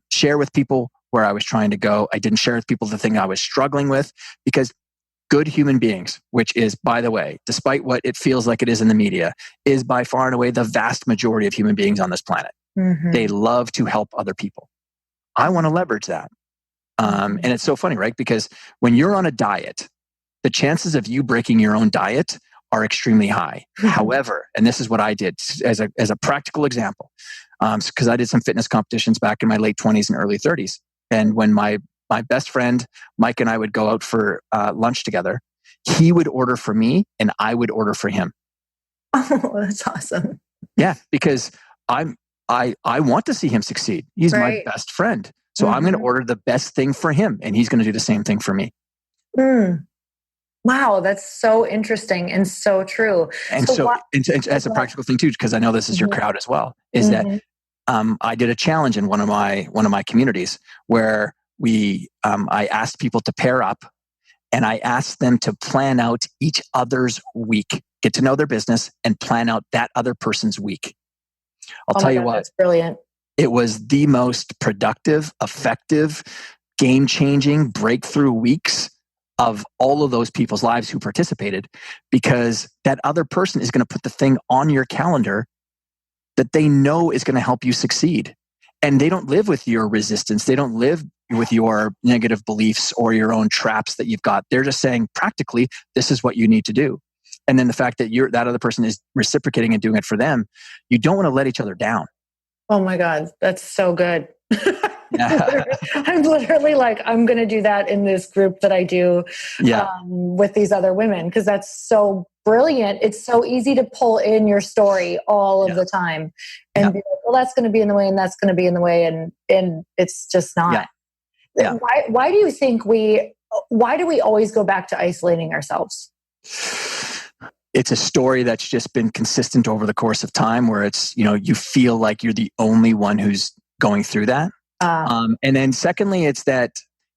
share with people where I was trying to go. I didn't share with people the thing I was struggling with, because good human beings, which is, by the way, despite what it feels like it is in the media, is by far and away the vast majority of human beings on this planet. They love to help other people. I want to leverage that. And it's so funny, right? Because when you're on a diet, the chances of you breaking your own diet are extremely high. However, and this is what I did as a practical example, because I did some fitness competitions back in my late 20s and early 30s. And when my best friend, Mike, and I would go out for lunch together, he would order for me and I would order for him. Oh, that's awesome. Yeah, because I want to see him succeed. He's my best friend. So I'm going to order the best thing for him and he's going to do the same thing for me. Wow, that's so interesting and so true. And so as a practical thing too, because I know this is your crowd as well, is that I did a challenge in one of my communities where I asked people to pair up, and I asked them to plan out each other's week, get to know their business, and plan out that other person's week. I'll tell you what, that's brilliant. It was the most productive, effective, game-changing breakthrough weeks of all of those people's lives who participated, because that other person is going to put the thing on your calendar that they know is going to help you succeed. And they don't live with your resistance. They don't live with your negative beliefs or your own traps that you've got. They're just saying, practically, this is what you need to do. And then the fact that that other person is reciprocating and doing it for them, you don't want to let each other down. Oh my God, that's so good. I'm literally like, I'm going to do that in this group that I do with these other women, because that's so brilliant. It's so easy to pull in your story all of the time and be like, well, that's going to be in the way and that's going to be in the way. And it's just not. Yeah. Why do you think why do we always go back to isolating ourselves? It's a story that's just been consistent over the course of time, where it's, you feel like you're the only one who's going through that. And then secondly, it's that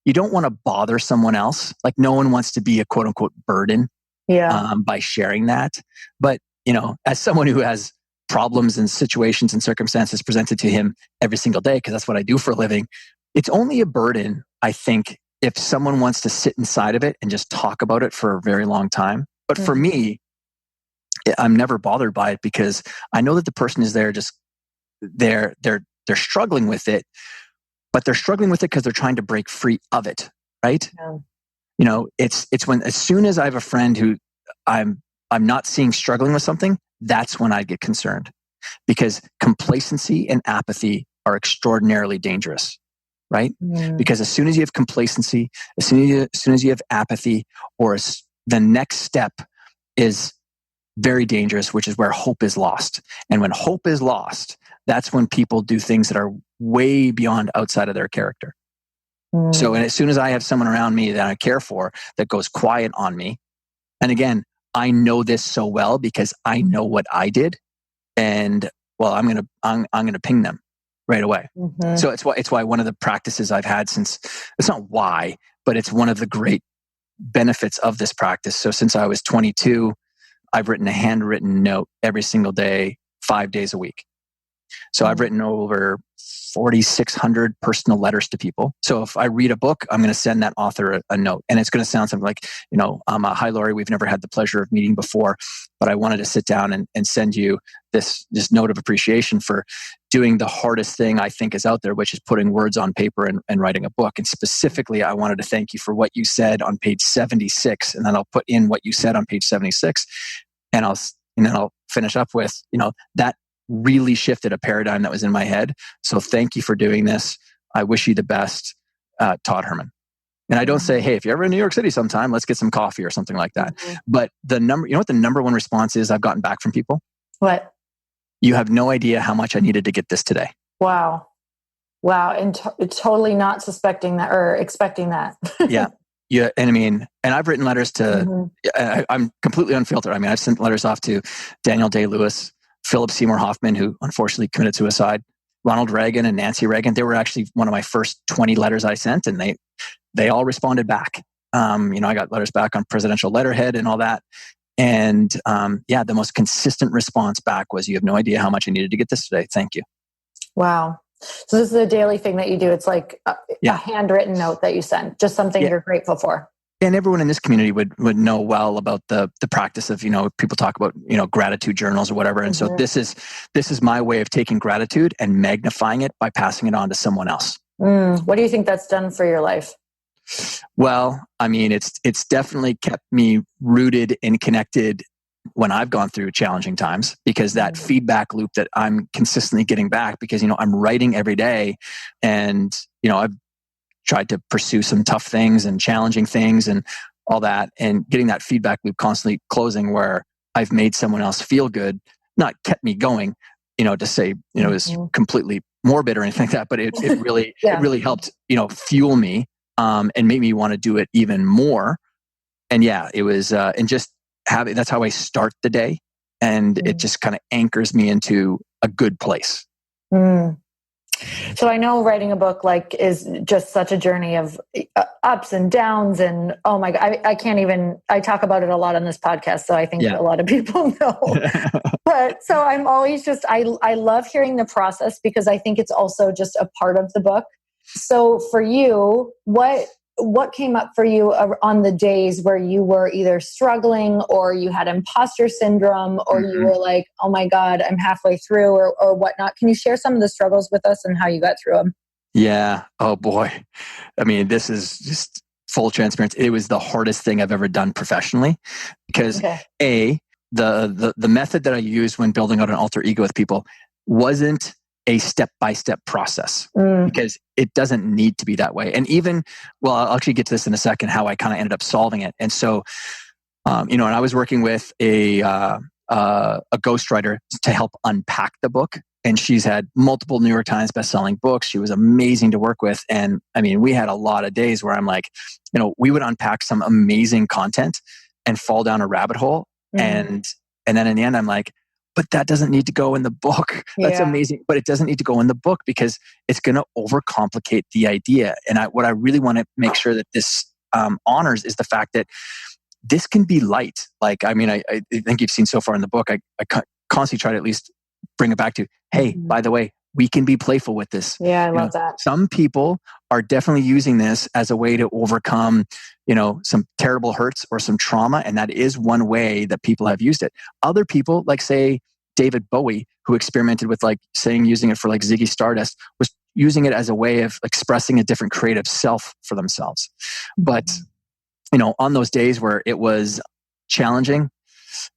you don't want to bother someone else. Like, no one wants to be a quote unquote burden by sharing that. But, as someone who has problems and situations and circumstances presented to him every single day, because that's what I do for a living, it's only a burden, I think, if someone wants to sit inside of it and just talk about it for a very long time. But for me, I'm never bothered by it, because I know that the person is there, just they're struggling with it, but they're struggling with it because they're trying to break free of it, right? Yeah. It's when, as soon as I have a friend who I'm not seeing struggling with something, that's when I get concerned, because complacency and apathy are extraordinarily dangerous. right? Because as soon as you have complacency, as soon as you have apathy, the next step is very dangerous, which is where hope is lost. And when hope is lost, that's when people do things that are way beyond outside of their character. So, and as soon as I have someone around me that I care for that goes quiet on me, and again, I know this so well because I know what I did, and well, I'm gonna ping them right away. So it's why one of the practices I've had since, it's not why, but it's one of the great benefits of this practice. So since I was 22, I've written a handwritten note every single day, 5 days a week. So I've written over 4,600 personal letters to people. So if I read a book, I'm going to send that author a note. And it's going to sound something like, hi, Lori, we've never had the pleasure of meeting before, but I wanted to sit down and send you this note of appreciation for doing the hardest thing I think is out there, which is putting words on paper and writing a book. And specifically, I wanted to thank you for what you said on page 76. And then I'll put in what you said on page 76. And then I'll finish up with, that really shifted a paradigm that was in my head. So thank you for doing this. I wish you the best, Todd Herman. And I don't say, hey, if you're ever in New York City sometime, let's get some coffee or something like that. But you know what the number one response is I've gotten back from people? What? You have no idea how much I needed to get this today. Wow. And totally not suspecting that or expecting that. Yeah. And I've written letters to, I'm completely unfiltered. I've sent letters off to Daniel Day-Lewis, Philip Seymour Hoffman, who unfortunately committed suicide, Ronald Reagan and Nancy Reagan. They were actually one of my first 20 letters I sent, and they all responded back. I got letters back on presidential letterhead and all that. And the most consistent response back was, you have no idea how much I needed to get this today. Thank you. Wow. So this is a daily thing that you do. It's like a handwritten note that you send, just something you're grateful for. And everyone in this community would know well about the practice of, people talk about, gratitude journals or whatever. And so this is my way of taking gratitude and magnifying it by passing it on to someone else. What do you think that's done for your life? Well, it's definitely kept me rooted and connected when I've gone through challenging times, because that feedback loop that I'm consistently getting back, because, I'm writing every day, and, I've tried to pursue some tough things and challenging things and all that, and getting that feedback loop constantly closing where I've made someone else feel good, not kept me going, to say, is completely morbid or anything like that, but it really, it really helped, fuel me, and made me want to do it even more. And it was, and just that's how I start the day. And it just kind of anchors me into a good place. So I know writing a book is just such a journey of ups and downs, and oh my God, I talk about it a lot on this podcast. So I think a lot of people know, but so I'm always I love hearing the process, because I think it's also just a part of the book. So for you, what came up for you on the days where you were either struggling, or you had imposter syndrome, or you were like, oh my God, I'm halfway through, or whatnot? Can you share some of the struggles with us and how you got through them? Yeah. Oh boy. This is just full transparency. It was the hardest thing I've ever done professionally, because the method that I used when building out an alter ego with people wasn't a step-by-step process, because it doesn't need to be that way. And even, I'll actually get to this in a second, how I kind of ended up solving it. And so, and I was working with a ghostwriter to help unpack the book. And she's had multiple New York Times bestselling books. She was amazing to work with. And we had a lot of days where I'm like, we would unpack some amazing content and fall down a rabbit hole. And then in the end, I'm like, but that doesn't need to go in the book. That's amazing. But it doesn't need to go in the book, because it's going to overcomplicate the idea. And what I really want to make sure that this honors is the fact that this can be light. I think you've seen so far in the book, I constantly try to at least bring it back to, hey, by the way, we can be playful with this. Yeah, I love that. Some people are definitely using this as a way to overcome, some terrible hurts or some trauma. And that is one way that people have used it. Other people, like say David Bowie, who experimented with using it for Ziggy Stardust, was using it as a way of expressing a different creative self for themselves. But, on those days where it was challenging,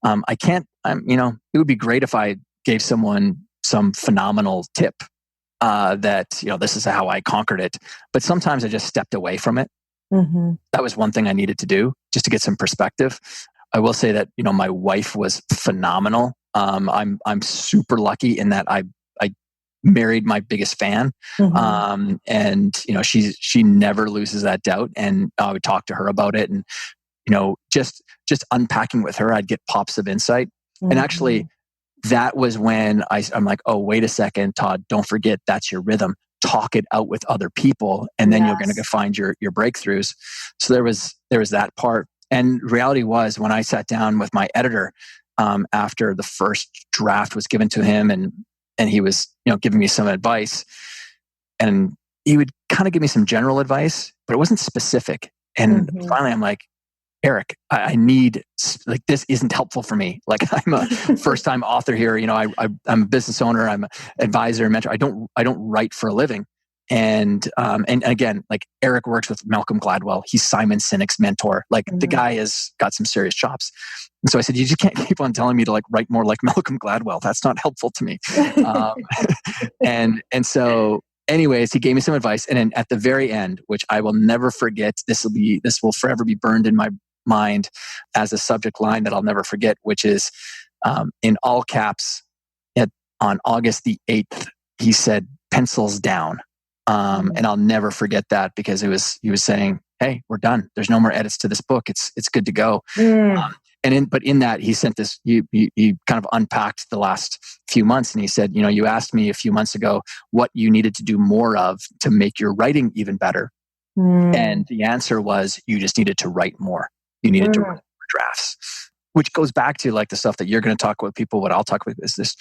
it would be great if I gave someone some phenomenal tip. that, this is how I conquered it. But sometimes I just stepped away from it. Mm-hmm. That was one thing I needed to do just to get some perspective. I will say that, my wife was phenomenal. I'm super lucky in that I married my biggest fan. Mm-hmm. And, she never loses that doubt. And I would talk to her about it, and, just unpacking with her, I'd get pops of insight. Mm-hmm. And actually, that was when I'm like, oh, wait a second, Todd, don't forget that's your rhythm. Talk it out with other people, and then you're going to find your breakthroughs. So there was that part. And reality was, when I sat down with my editor after the first draft was given to him, and he was giving me some advice, and he would kind of give me some general advice, but it wasn't specific. And finally, I'm like, Eric, I need, like, this isn't helpful for me. Like, I'm a first-time author here. I'm a business owner. I'm an advisor and mentor. I don't write for a living. And again, like, Eric works with Malcolm Gladwell. He's Simon Sinek's mentor. Like, the guy has got some serious chops. And so I said, you just can't keep on telling me to, like, write more like Malcolm Gladwell. That's not helpful to me. And so anyways, he gave me some advice. And then at the very end, which I will never forget, this will forever be burned in my mind as a subject line that I'll never forget, which is in all caps on August the 8th, he said, "Pencils down." And I'll never forget that, because he was saying, hey, we're done. There's no more edits to this book. It's good to go. But in that, he sent this, he kind of unpacked the last few months, and he said, you asked me a few months ago what you needed to do more of to make your writing even better. And the answer was, you just needed to write more. You needed to write more drafts, which goes back to, like, the stuff that you're going to talk with people. What I'll talk with is this: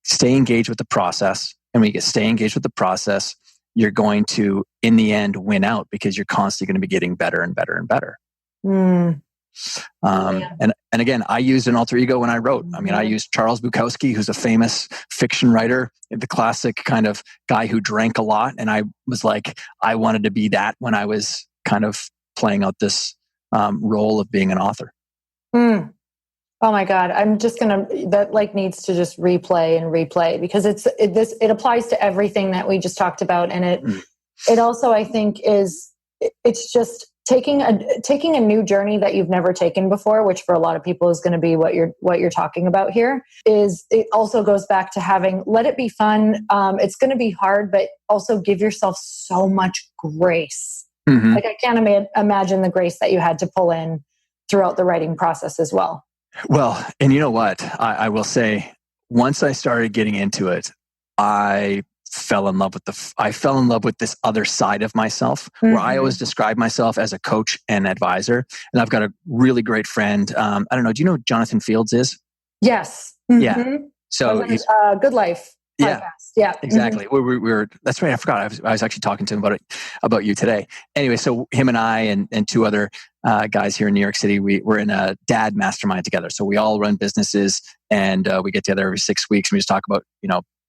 stay engaged with the process. And when you stay engaged with the process, you're going to, in the end, win out, because you're constantly going to be getting better and better and better. And again, I used an alter ego when I wrote. I mean, I used Charles Bukowski, who's a famous fiction writer, the classic kind of guy who drank a lot. And I was like, I wanted to be that when I was kind of playing out this role of being an author. Oh my God. I'm just that needs to just replay, because it applies to everything that we just talked about. And it also, I think, it's just taking a new journey that you've never taken before, which for a lot of people is going to be what you're talking about here. It also goes back to let it be fun. It's going to be hard, but also give yourself so much grace. Like, I can't imagine the grace that you had to pull in throughout the writing process as well. Well, and you know what? I will say, once I started getting into it, I fell in love with this other side of myself, where I always describe myself as a coach and advisor. And I've got a really great friend. I don't know. Do you know who Jonathan Fields is? Yes. Yeah. So he's Good Life podcast. Yeah. Exactly. We were. That's right. I forgot. I was actually talking to him about you today. Anyway, so him and I and two other guys here in New York City, we're in a dad mastermind together. So we all run businesses, and we get together every 6 weeks, and we just talk about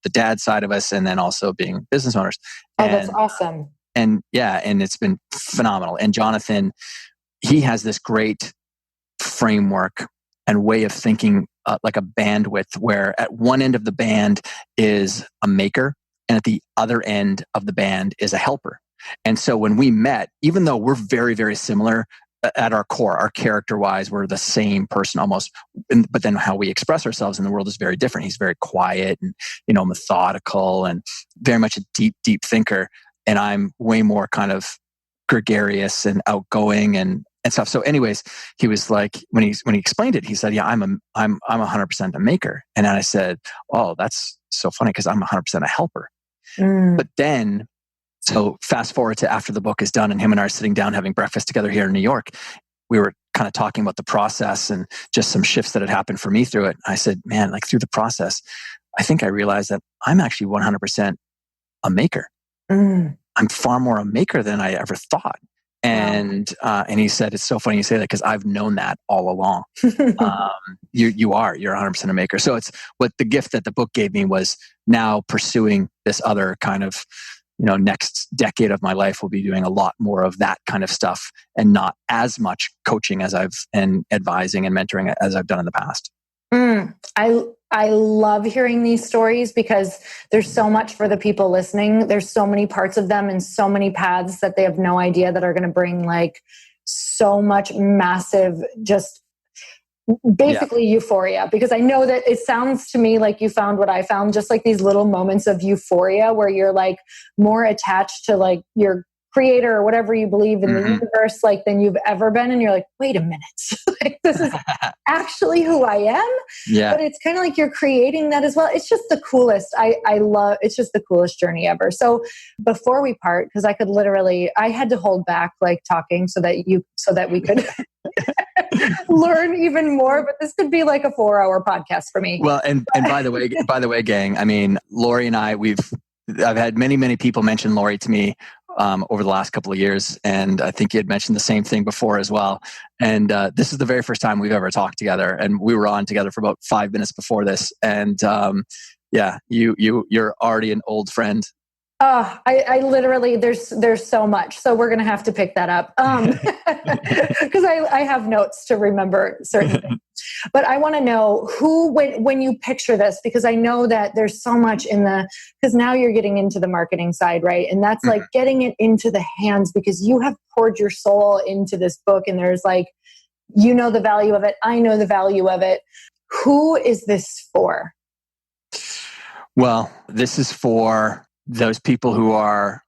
the dad side of us, and then also being business owners. That's awesome. And it's been phenomenal. And Jonathan, he has this great framework and way of thinking, like a bandwidth, where at one end of the band is a maker, and at the other end of the band is a helper. And so when we met, even though we're very, very similar at our core, our character-wise, we're the same person almost, but then how we express ourselves in the world is very different. He's very quiet and methodical, and very much a deep, deep thinker. And I'm way more kind of gregarious and outgoing and stuff. So anyways, he was like, when he explained it, he said, yeah, I'm 100% a maker. And then I said, oh, that's so funny, because I'm 100% a helper. But then, so fast forward to after the book is done, and him and I are sitting down having breakfast together here in New York. We were kind of talking about the process and just some shifts that had happened for me through it. I said, man, like, through the process, I think I realized that I'm actually 100% a maker. I'm far more a maker than I ever thought. And he said, it's so funny you say that, because I've known that all along. You're 100% a maker. So it's what the gift that the book gave me was now pursuing this other kind of, next decade of my life will be doing a lot more of that kind of stuff, and not as much coaching and advising and mentoring as I've done in the past. I love hearing these stories because there's so much for the people listening. There's so many parts of them and so many paths that they have no idea that are going to bring like so much massive, just basically euphoria. Because I know that it sounds to me like you found what I found, just like these little moments of euphoria where you're like more attached to like your creator or whatever you believe in the universe, like than you've ever been. And you're like, wait a minute, like, this is actually who I am. Yeah. But it's kind of like you're creating that as well. It's just the coolest. I love, it's just the coolest journey ever. So before we part, because I had to hold back like talking so that we could learn even more, but this could be like a 4-hour podcast for me. Well, and by the way, gang, I mean, Lori and I've had many people mention Lori to me over the last couple of years. And I think you had mentioned the same thing before as well. And this is the very first time we've ever talked together. And we were on together for about 5 minutes before this. And you're already an old friend. I literally, there's so much. So we're going to have to pick that up. Because I have notes to remember certain things. But I want to know who, when you picture this, because I know that there's so much because now you're getting into the marketing side, right? And that's like getting it into the hands, because you have poured your soul into this book, and there's like, you know, the value of it. I know the value of it. Who is this for? Well, this is for those people who are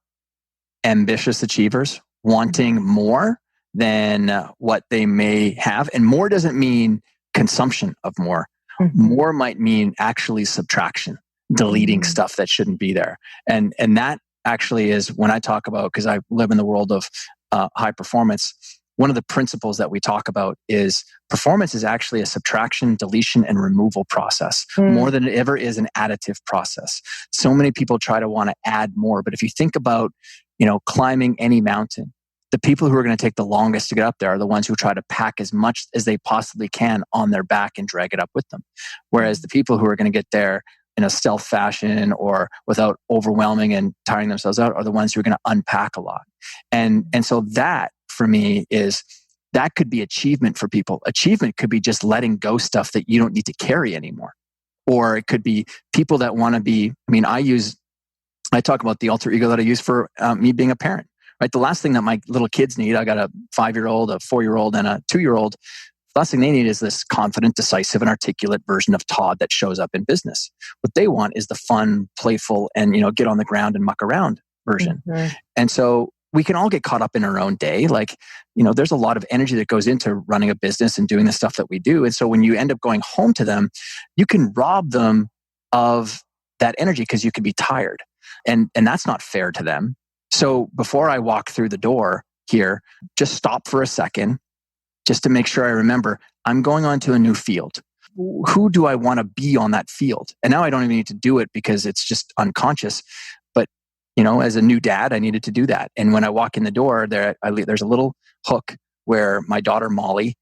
ambitious achievers, wanting more than what they may have. And more doesn't mean consumption of more. More might mean actually subtraction, deleting stuff that shouldn't be there. And that actually is when I talk about, because I live in the world of high performance, one of the principles that we talk about is performance is actually a subtraction, deletion, and removal process more than it ever is an additive process. So many people try to want to add more, but if you think about, climbing any mountain, the people who are going to take the longest to get up there are the ones who try to pack as much as they possibly can on their back and drag it up with them. Whereas the people who are going to get there in a stealth fashion or without overwhelming and tiring themselves out are the ones who are going to unpack a lot. And so that, for me, that could be achievement for people. Achievement could be just letting go stuff that you don't need to carry anymore. Or it could be people that want to be, I talk about the alter ego that I use for me being a parent, right? The last thing that my little kids need, I got a 5-year-old, a 4-year-old, and a 2-year-old. The last thing they need is this confident, decisive, and articulate version of Todd that shows up in business. What they want is the fun, playful, and, get on the ground and muck around version. And so we can all get caught up in our own day. Like, there's a lot of energy that goes into running a business and doing the stuff that we do. And so when you end up going home to them, you can rob them of that energy because you could be tired. And that's not fair to them. So before I walk through the door here, just stop for a second, just to make sure I remember I'm going onto a new field. Who do I want to be on that field? And now I don't even need to do it because it's just unconscious. But, as a new dad, I needed to do that. And when I walk in the door, there's a little hook where my daughter, Molly,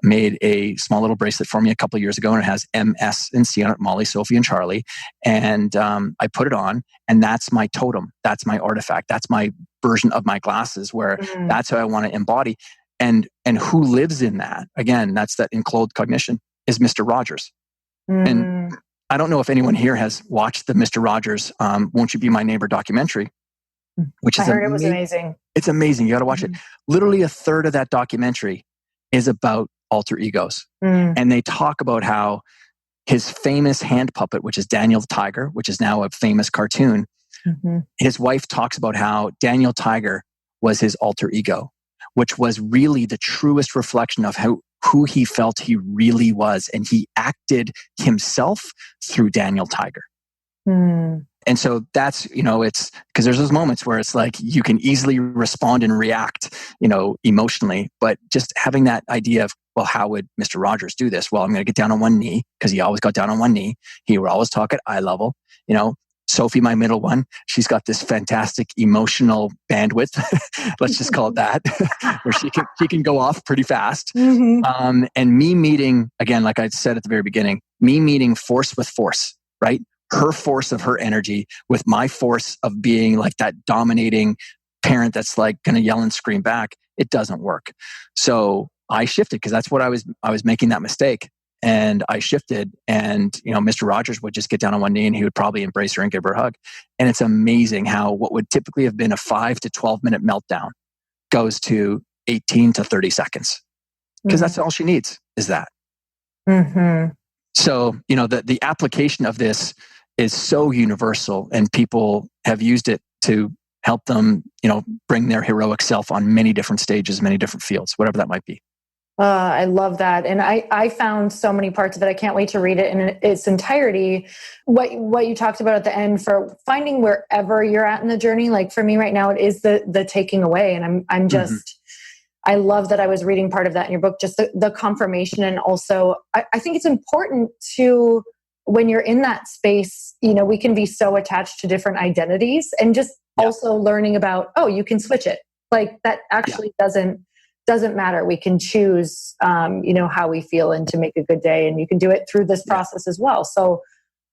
made a small little bracelet for me a couple of years ago, and it has M, S, and C on it, Molly, Sophie, and Charlie. And I put it on, and that's my totem. That's my artifact. That's my version of my glasses, where that's how I want to embody. And who lives in that? Again, that's that enclosed cognition, is Mr. Rogers. And I don't know if anyone here has watched the Mr. Rogers Won't You Be My Neighbor documentary, which is I heard it was amazing. It's amazing. You got to watch it. Literally a third of that documentary is about alter egos. And they talk about how his famous hand puppet, which is Daniel the Tiger, which is now a famous cartoon, his wife talks about how Daniel Tiger was his alter ego, which was really the truest reflection of who he felt he really was. And he acted himself through Daniel Tiger. And so that's, it's because there's those moments where it's like you can easily respond and react, emotionally, but just having that idea of, well, how would Mr. Rogers do this? Well, I'm going to get down on one knee, because he always got down on one knee. He would always talk at eye level. Sophie, my middle one, she's got this fantastic emotional bandwidth. Let's just call it that, where she can go off pretty fast. And me meeting, again, like I said at the very beginning, me meeting force with force, right? Her force of her energy with my force of being like that dominating parent that's like going to yell and scream back. It doesn't work. So I shifted, because that's what I was making that mistake. and I shifted, and Mr. Rogers would just get down on one knee and he would probably embrace her and give her a hug. And it's amazing how what would typically have been a 5 to 12 minute meltdown goes to 18 to 30 seconds, because that's all she needs is that. Mm-hmm. So, the application of this is so universal, and people have used it to help them, bring their heroic self on many different stages, many different fields, whatever that might be. I love that. And I found so many parts of it. I can't wait to read it in its entirety. What you talked about at the end for finding wherever you're at in the journey. Like for me right now, it is the taking away. And I'm just, I love that I was reading part of that in your book, just the confirmation. And also I think it's important to, when you're in that space, we can be so attached to different identities, and just also learning about, you can switch it. Like that actually doesn't matter. We can choose, how we feel and to make a good day. And you can do it through this process as well. So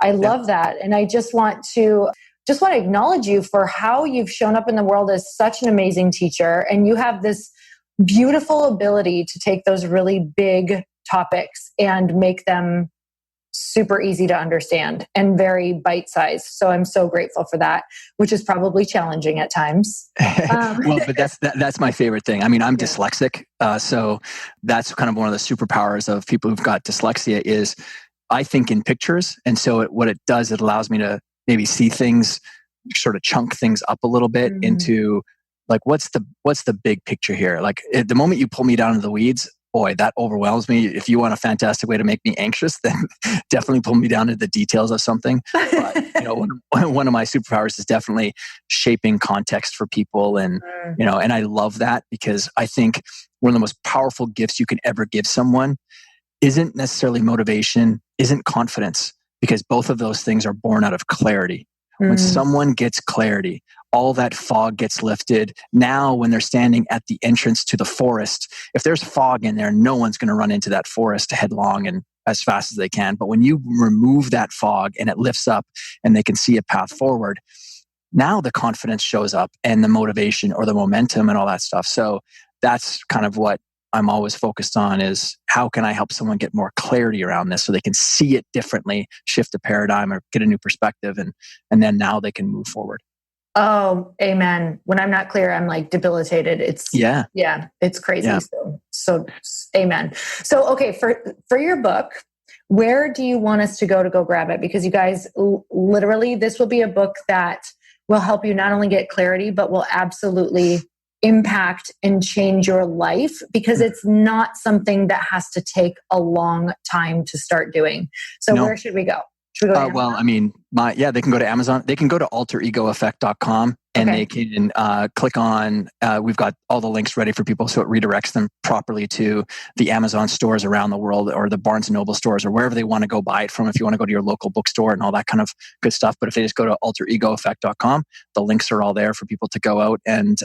I love that. And I just want to acknowledge you for how you've shown up in the world as such an amazing teacher. And you have this beautiful ability to take those really big topics and make them super easy to understand and very bite-sized. So I'm so grateful for that, which is probably challenging at times. Well, but that's my favorite thing. I mean, I'm dyslexic. So that's kind of one of the superpowers of people who've got dyslexia is I think in pictures. And so what it does, it allows me to maybe see things, sort of chunk things up a little bit into like, what's the big picture here? Like at the moment you pull me down into the weeds, boy, that overwhelms me. If you want a fantastic way to make me anxious, then definitely pull me down into the details of something. But one of my superpowers is definitely shaping context for people, and and I love that, because I think one of the most powerful gifts you can ever give someone isn't necessarily motivation, isn't confidence, because both of those things are born out of clarity. When someone gets clarity, all that fog gets lifted. Now, when they're standing at the entrance to the forest, if there's fog in there, no one's going to run into that forest headlong and as fast as they can. But when you remove that fog and it lifts up and they can see a path forward, now the confidence shows up and the motivation or the momentum and all that stuff. So that's kind of what I'm always focused on, is how can I help someone get more clarity around this so they can see it differently, shift a paradigm or get a new perspective, and then now they can move forward. Oh, amen. When I'm not clear, I'm like debilitated. It's it's crazy. Yeah. So amen. So, okay. For your book, where do you want us to go grab it? Because you guys, literally, this will be a book that will help you not only get clarity, but will absolutely impact and change your life, because it's not something that has to take a long time to start doing. So where should we go? Should we go to well, I mean, they can go to Amazon. They can go to alteregoeffect.com and they can click on, we've got all the links ready for people, so it redirects them properly to the Amazon stores around the world, or the Barnes & Noble stores, or wherever they want to go buy it from, if you want to go to your local bookstore and all that kind of good stuff. But if they just go to alteregoeffect.com, the links are all there for people to go out and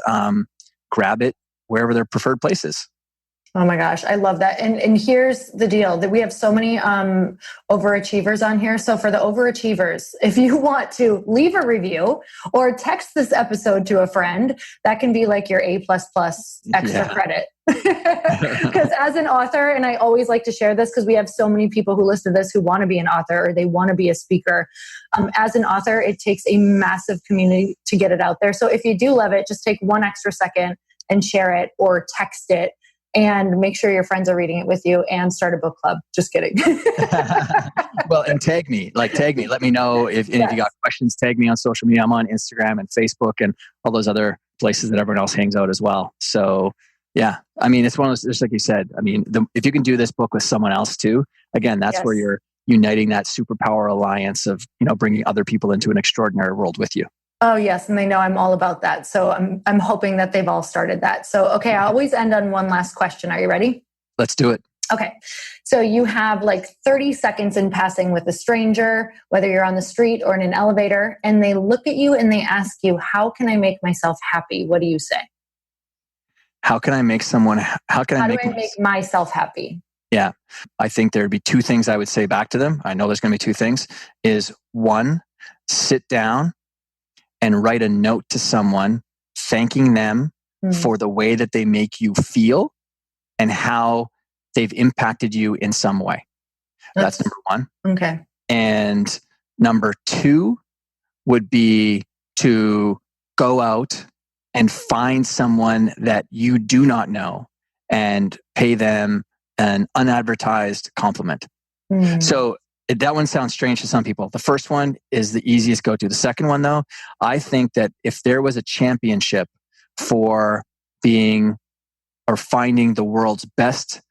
grab it wherever their preferred place is. Oh my gosh, I love that. And here's the deal, that we have so many overachievers on here. So for the overachievers, if you want to leave a review or text this episode to a friend, that can be like your A++ extra credit. Because as an author, and I always like to share this because we have so many people who listen to this who want to be an author or they want to be a speaker. As an author, it takes a massive community to get it out there. So if you do love it, just take one extra second and share it or text it. And make sure your friends are reading it with you, and start a book club. Just kidding. Well, and tag me. Let me know if you got questions. Tag me on social media. I'm on Instagram and Facebook and all those other places that everyone else hangs out as well. So yeah, I mean, it's one of those, just like you said, I mean, if you can do this book with someone else too, again, that's where you're uniting that superpower alliance of, bringing other people into an extraordinary world with you. Oh yes, and they know I'm all about that. So I'm hoping that they've all started that. So okay, I always end on one last question. Are you ready? Let's do it. Okay. So you have like 30 seconds in passing with a stranger, whether you're on the street or in an elevator, and they look at you and they ask you, "How can I make myself happy?" What do you say? How do I make myself happy? Yeah. I think there'd be two things I would say back to them. I know there's going to be two things. Is one, sit down and write a note to someone thanking them for the way that they make you feel and how they've impacted you in some way. That's number one. Okay. And number two would be to go out and find someone that you do not know and pay them an unadvertised compliment. So that one sounds strange to some people. The first one is the easiest go to. The second one, though, I think that if there was a championship for being or finding the world's best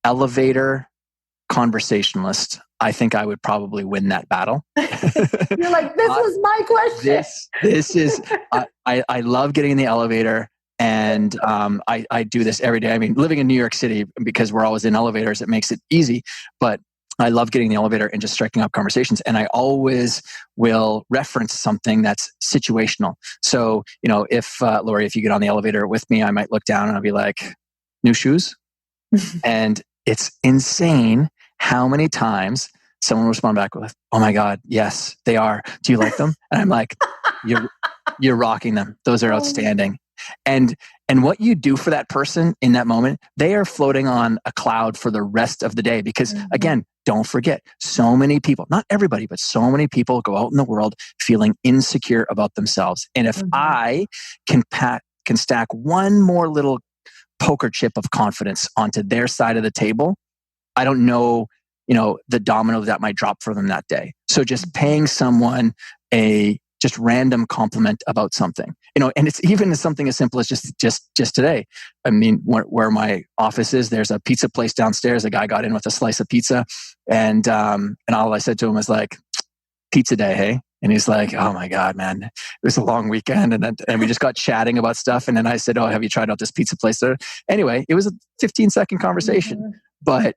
elevator conversationalist, I think I would probably win that battle. You're like, this was my question. This is, I love getting in the elevator, and I do this every day. I mean, living in New York City, because we're always in elevators, it makes it easy, but I love getting in the elevator and just striking up conversations. And I always will reference something that's situational. So, if Lori, if you get on the elevator with me, I might look down and I'll be like, new shoes? And it's insane how many times someone will respond back with, oh my God, yes, they are. Do you like them? And I'm like, you're rocking them. Those are outstanding. And what you do for that person in that moment, they are floating on a cloud for the rest of the day. Because again, don't forget, so many people, not everybody, but so many people go out in the world feeling insecure about themselves. And if I can stack one more little poker chip of confidence onto their side of the table, I don't know, the domino that might drop for them that day. So just paying someone a just random compliment about something, and it's even something as simple as just today. I mean, where my office is, there's a pizza place downstairs. A guy got in with a slice of pizza, and all I said to him was like, "Pizza day, hey?" And he's like, "Oh my God, man, it was a long weekend." And we just got chatting about stuff. And then I said, "Oh, have you tried out this pizza place there?" Anyway, it was a 15-second conversation, but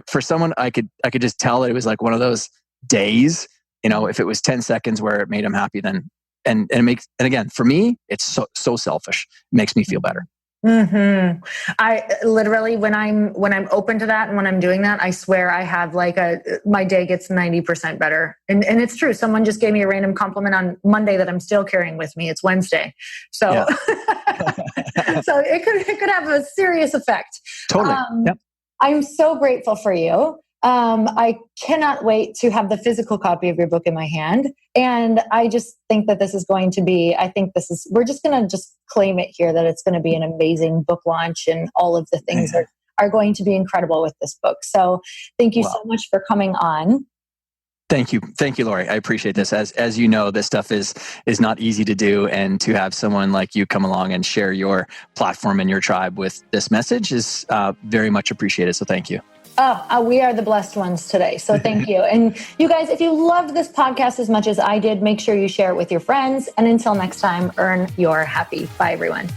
for someone, I could just tell that it was like one of those days. If it was 10 seconds where it made him happy, then and again, for me, it's so selfish. It makes me feel better. I literally, when I'm open to that and when I'm doing that, I swear I have my day gets 90% better. And it's true. Someone just gave me a random compliment on Monday that I'm still carrying with me. It's Wednesday. So, yeah. So it could have a serious effect. Totally. Yep. I'm so grateful for you. I cannot wait to have the physical copy of your book in my hand. And I just think that this is going to be, we're just going to just claim it here that it's going to be an amazing book launch, and all of the things are going to be incredible with this book. So thank you so much for coming on. Thank you, Lori. I appreciate this. As you know, this stuff is not easy to do, and to have someone like you come along and share your platform and your tribe with this message is very much appreciated. So thank you. Oh, we are the blessed ones today. So thank you. And you guys, if you loved this podcast as much as I did, make sure you share it with your friends. And until next time, earn your happy. Bye, everyone.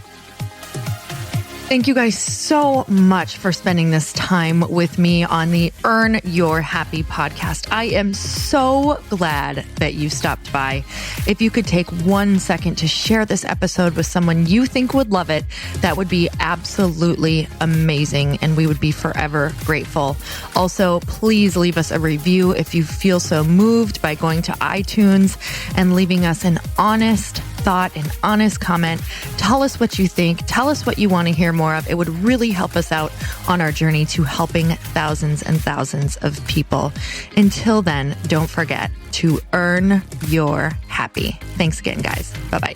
Thank you guys so much for spending this time with me on the Earn Your Happy podcast. I am so glad that you stopped by. If you could take 1 second to share this episode with someone you think would love it, that would be absolutely amazing, and we would be forever grateful. Also, please leave us a review if you feel so moved by going to iTunes and leaving us an honest thought, an honest comment. Tell us what you think. Tell us what you want to hear more of. It would really help us out on our journey to helping thousands and thousands of people. Until then, don't forget to earn your happy. Thanks again, guys. Bye-bye.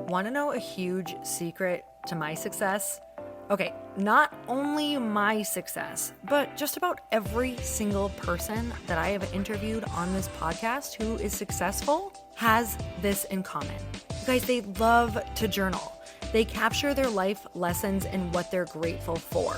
Want to know a huge secret to my success? Okay, not only my success, but just about every single person that I have interviewed on this podcast who is successful has this in common. You guys, they love to journal. They capture their life lessons and what they're grateful for.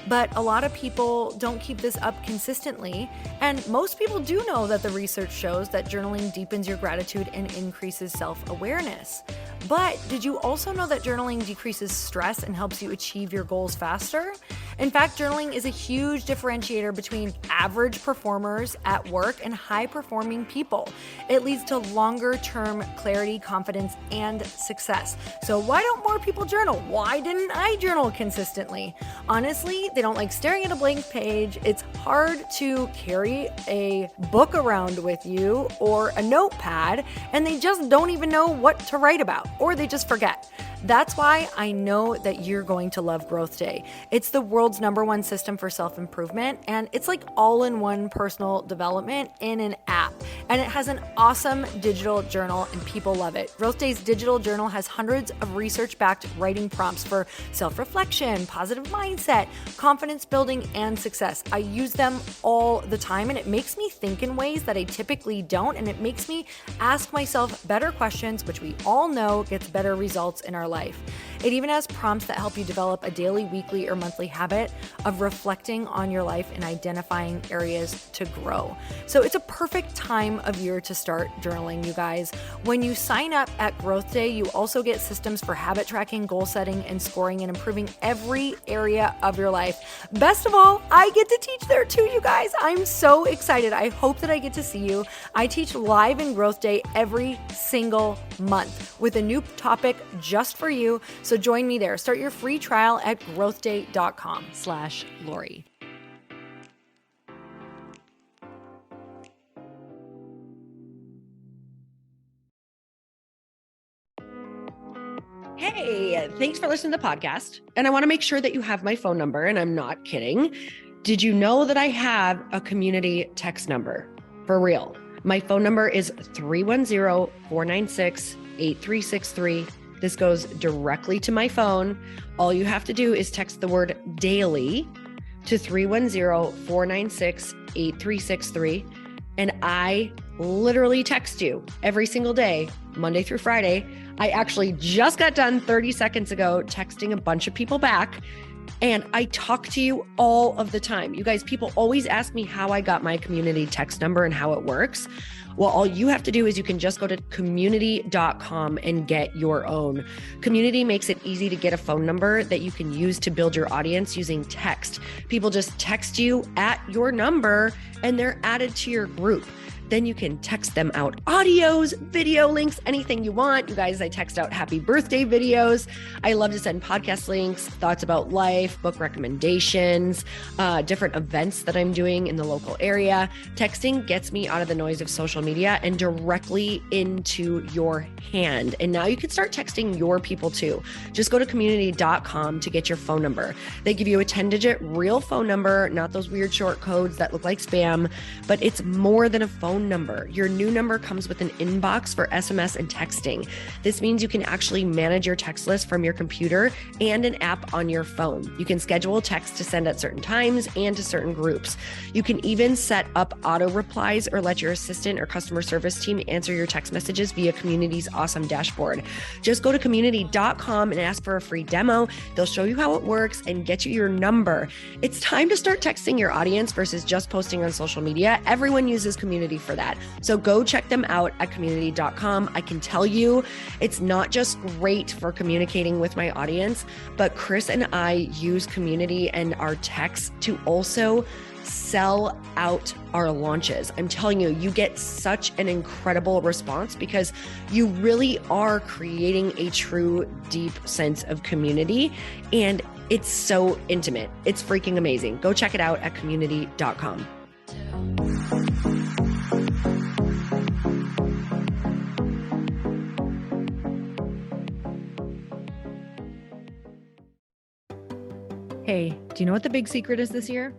But a lot of people don't keep this up consistently. And most people do know that the research shows that journaling deepens your gratitude and increases self-awareness. But did you also know that journaling decreases stress and helps you achieve your goals faster? In fact, journaling is a huge differentiator between average performers at work and high-performing people. It leads to longer-term clarity, confidence, and success. So why don't more people journal? Why didn't I journal consistently? Honestly, they don't like staring at a blank page. It's hard to carry a book around with you or a notepad, and they just don't even know what to write about, or they just forget. That's why I know that you're going to love Growth Day. It's the world's #1 system for self-improvement, and it's like all-in-one personal development in an app. And it has an awesome digital journal, and people love it. Growth Day's digital journal has hundreds of research-backed writing prompts for self-reflection, positive mindset, confidence building, and success. I use them all the time, and it makes me think in ways that I typically don't, and it makes me ask myself better questions, which we all know gets better results in our life. It even has prompts that help you develop a daily, weekly, or monthly habit of reflecting on your life and identifying areas to grow. So it's a perfect time of year to start journaling, you guys. When you sign up at Growth Day, you also get systems for habit tracking, goal setting, and scoring, and improving every area of your life. Best of all, I get to teach there too, you guys. I'm so excited. I hope that I get to see you. I teach live in Growth Day every single month with a new topic just for you. So join me there. Start your free trial at growthday.com/Lori. Hey, thanks for listening to the podcast. And I want to make sure that you have my phone number, and I'm not kidding. Did you know that I have a community text number? For real. My phone number is 310-496-8363. This goes directly to my phone. All you have to do is text the word daily to 310-496-8363. And I literally text you every single day, Monday through Friday. I actually just got done 30 seconds ago texting a bunch of people back, and I talk to you all of the time. You guys, people always ask me how I got my community text number and how it works. Well, all you have to do is you can just go to community.com and get your own. Community makes it easy to get a phone number that you can use to build your audience using text. People just text you at your number and they're added to your group. Then you can text them out audios, video links, anything you want. You guys, I text out happy birthday videos. I love to send podcast links, thoughts about life, book recommendations, different events that I'm doing in the local area. Texting gets me out of the noise of social media and directly into your hand. And now you can start texting your people too. Just go to community.com to get your phone number. They give you a 10-digit real phone number, not those weird short codes that look like spam, but it's more than a phone number. Your new number comes with an inbox for SMS and texting. This means you can actually manage your text list from your computer and an app on your phone. You can schedule text to send at certain times and to certain groups. You can even set up auto replies or let your assistant or customer service team answer your text messages via Community's awesome dashboard. Just go to community.com and ask for a free demo. They'll show you how it works and get you your number. It's time to start texting your audience versus just posting on social media. Everyone uses Community for that. So go check them out at community.com. I can tell you it's not just great for communicating with my audience, but Chris and I use Community and our texts to also sell out our launches. I'm telling you, you get such an incredible response because you really are creating a true, deep sense of community. And it's so intimate. It's freaking amazing. Go check it out at community.com. Hey, do you know what the big secret is this year?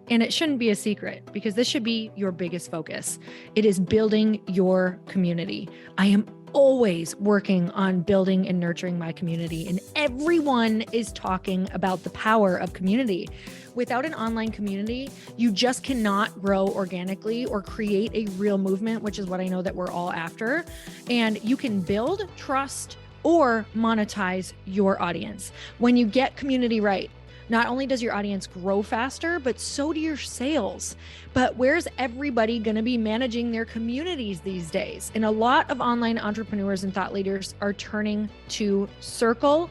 And it shouldn't be a secret because this should be your biggest focus. It is building your community. I am always working on building and nurturing my community, and everyone is talking about the power of community. Without an online community, you just cannot grow organically or create a real movement, which is what I know that we're all after. And you can build trust or monetize your audience. When you get community right, not only does your audience grow faster, but so do your sales. But where's everybody going to be managing their communities these days? And a lot of online entrepreneurs and thought leaders are turning to Circle.so.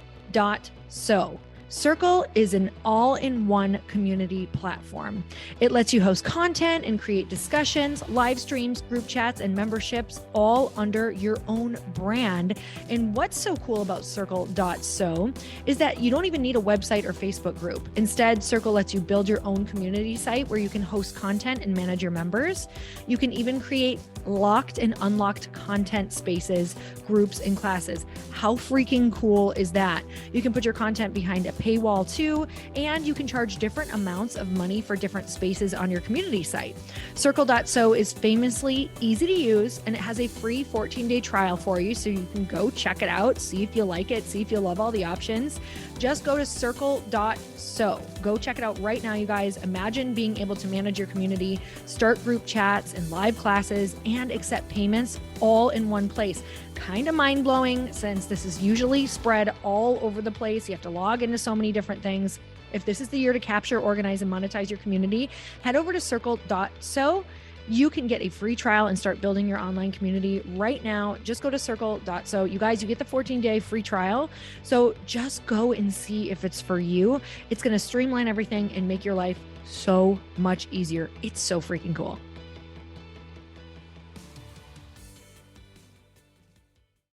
Circle is an all-in-one community platform. It lets you host content and create discussions, live streams, group chats, and memberships all under your own brand. And what's so cool about Circle.so is that you don't even need a website or Facebook group. Instead, Circle lets you build your own community site where you can host content and manage your members. You can even create locked and unlocked content spaces, groups, and classes. How freaking cool is that? You can put your content behind a paywall too, and you can charge different amounts of money for different spaces on your community site. Circle.so is famously easy to use, and it has a free 14-day trial for you, so you can go check it out, see if you like it, see if you love all the options. Just go to Circle.so. Go check it out right now, you guys. Imagine being able to manage your community, start group chats and live classes, and accept payments all in one place. Kind of mind-blowing, since this is usually spread all over the place. You have to log into so many different things. If this is the year to capture, organize, and monetize your community, head over to Circle.so. You can get a free trial and start building your online community right now. Just go to Circle.so. You guys, you get the 14-day free trial. So just go and see if it's for you. It's going to streamline everything and make your life so much easier. It's so freaking cool.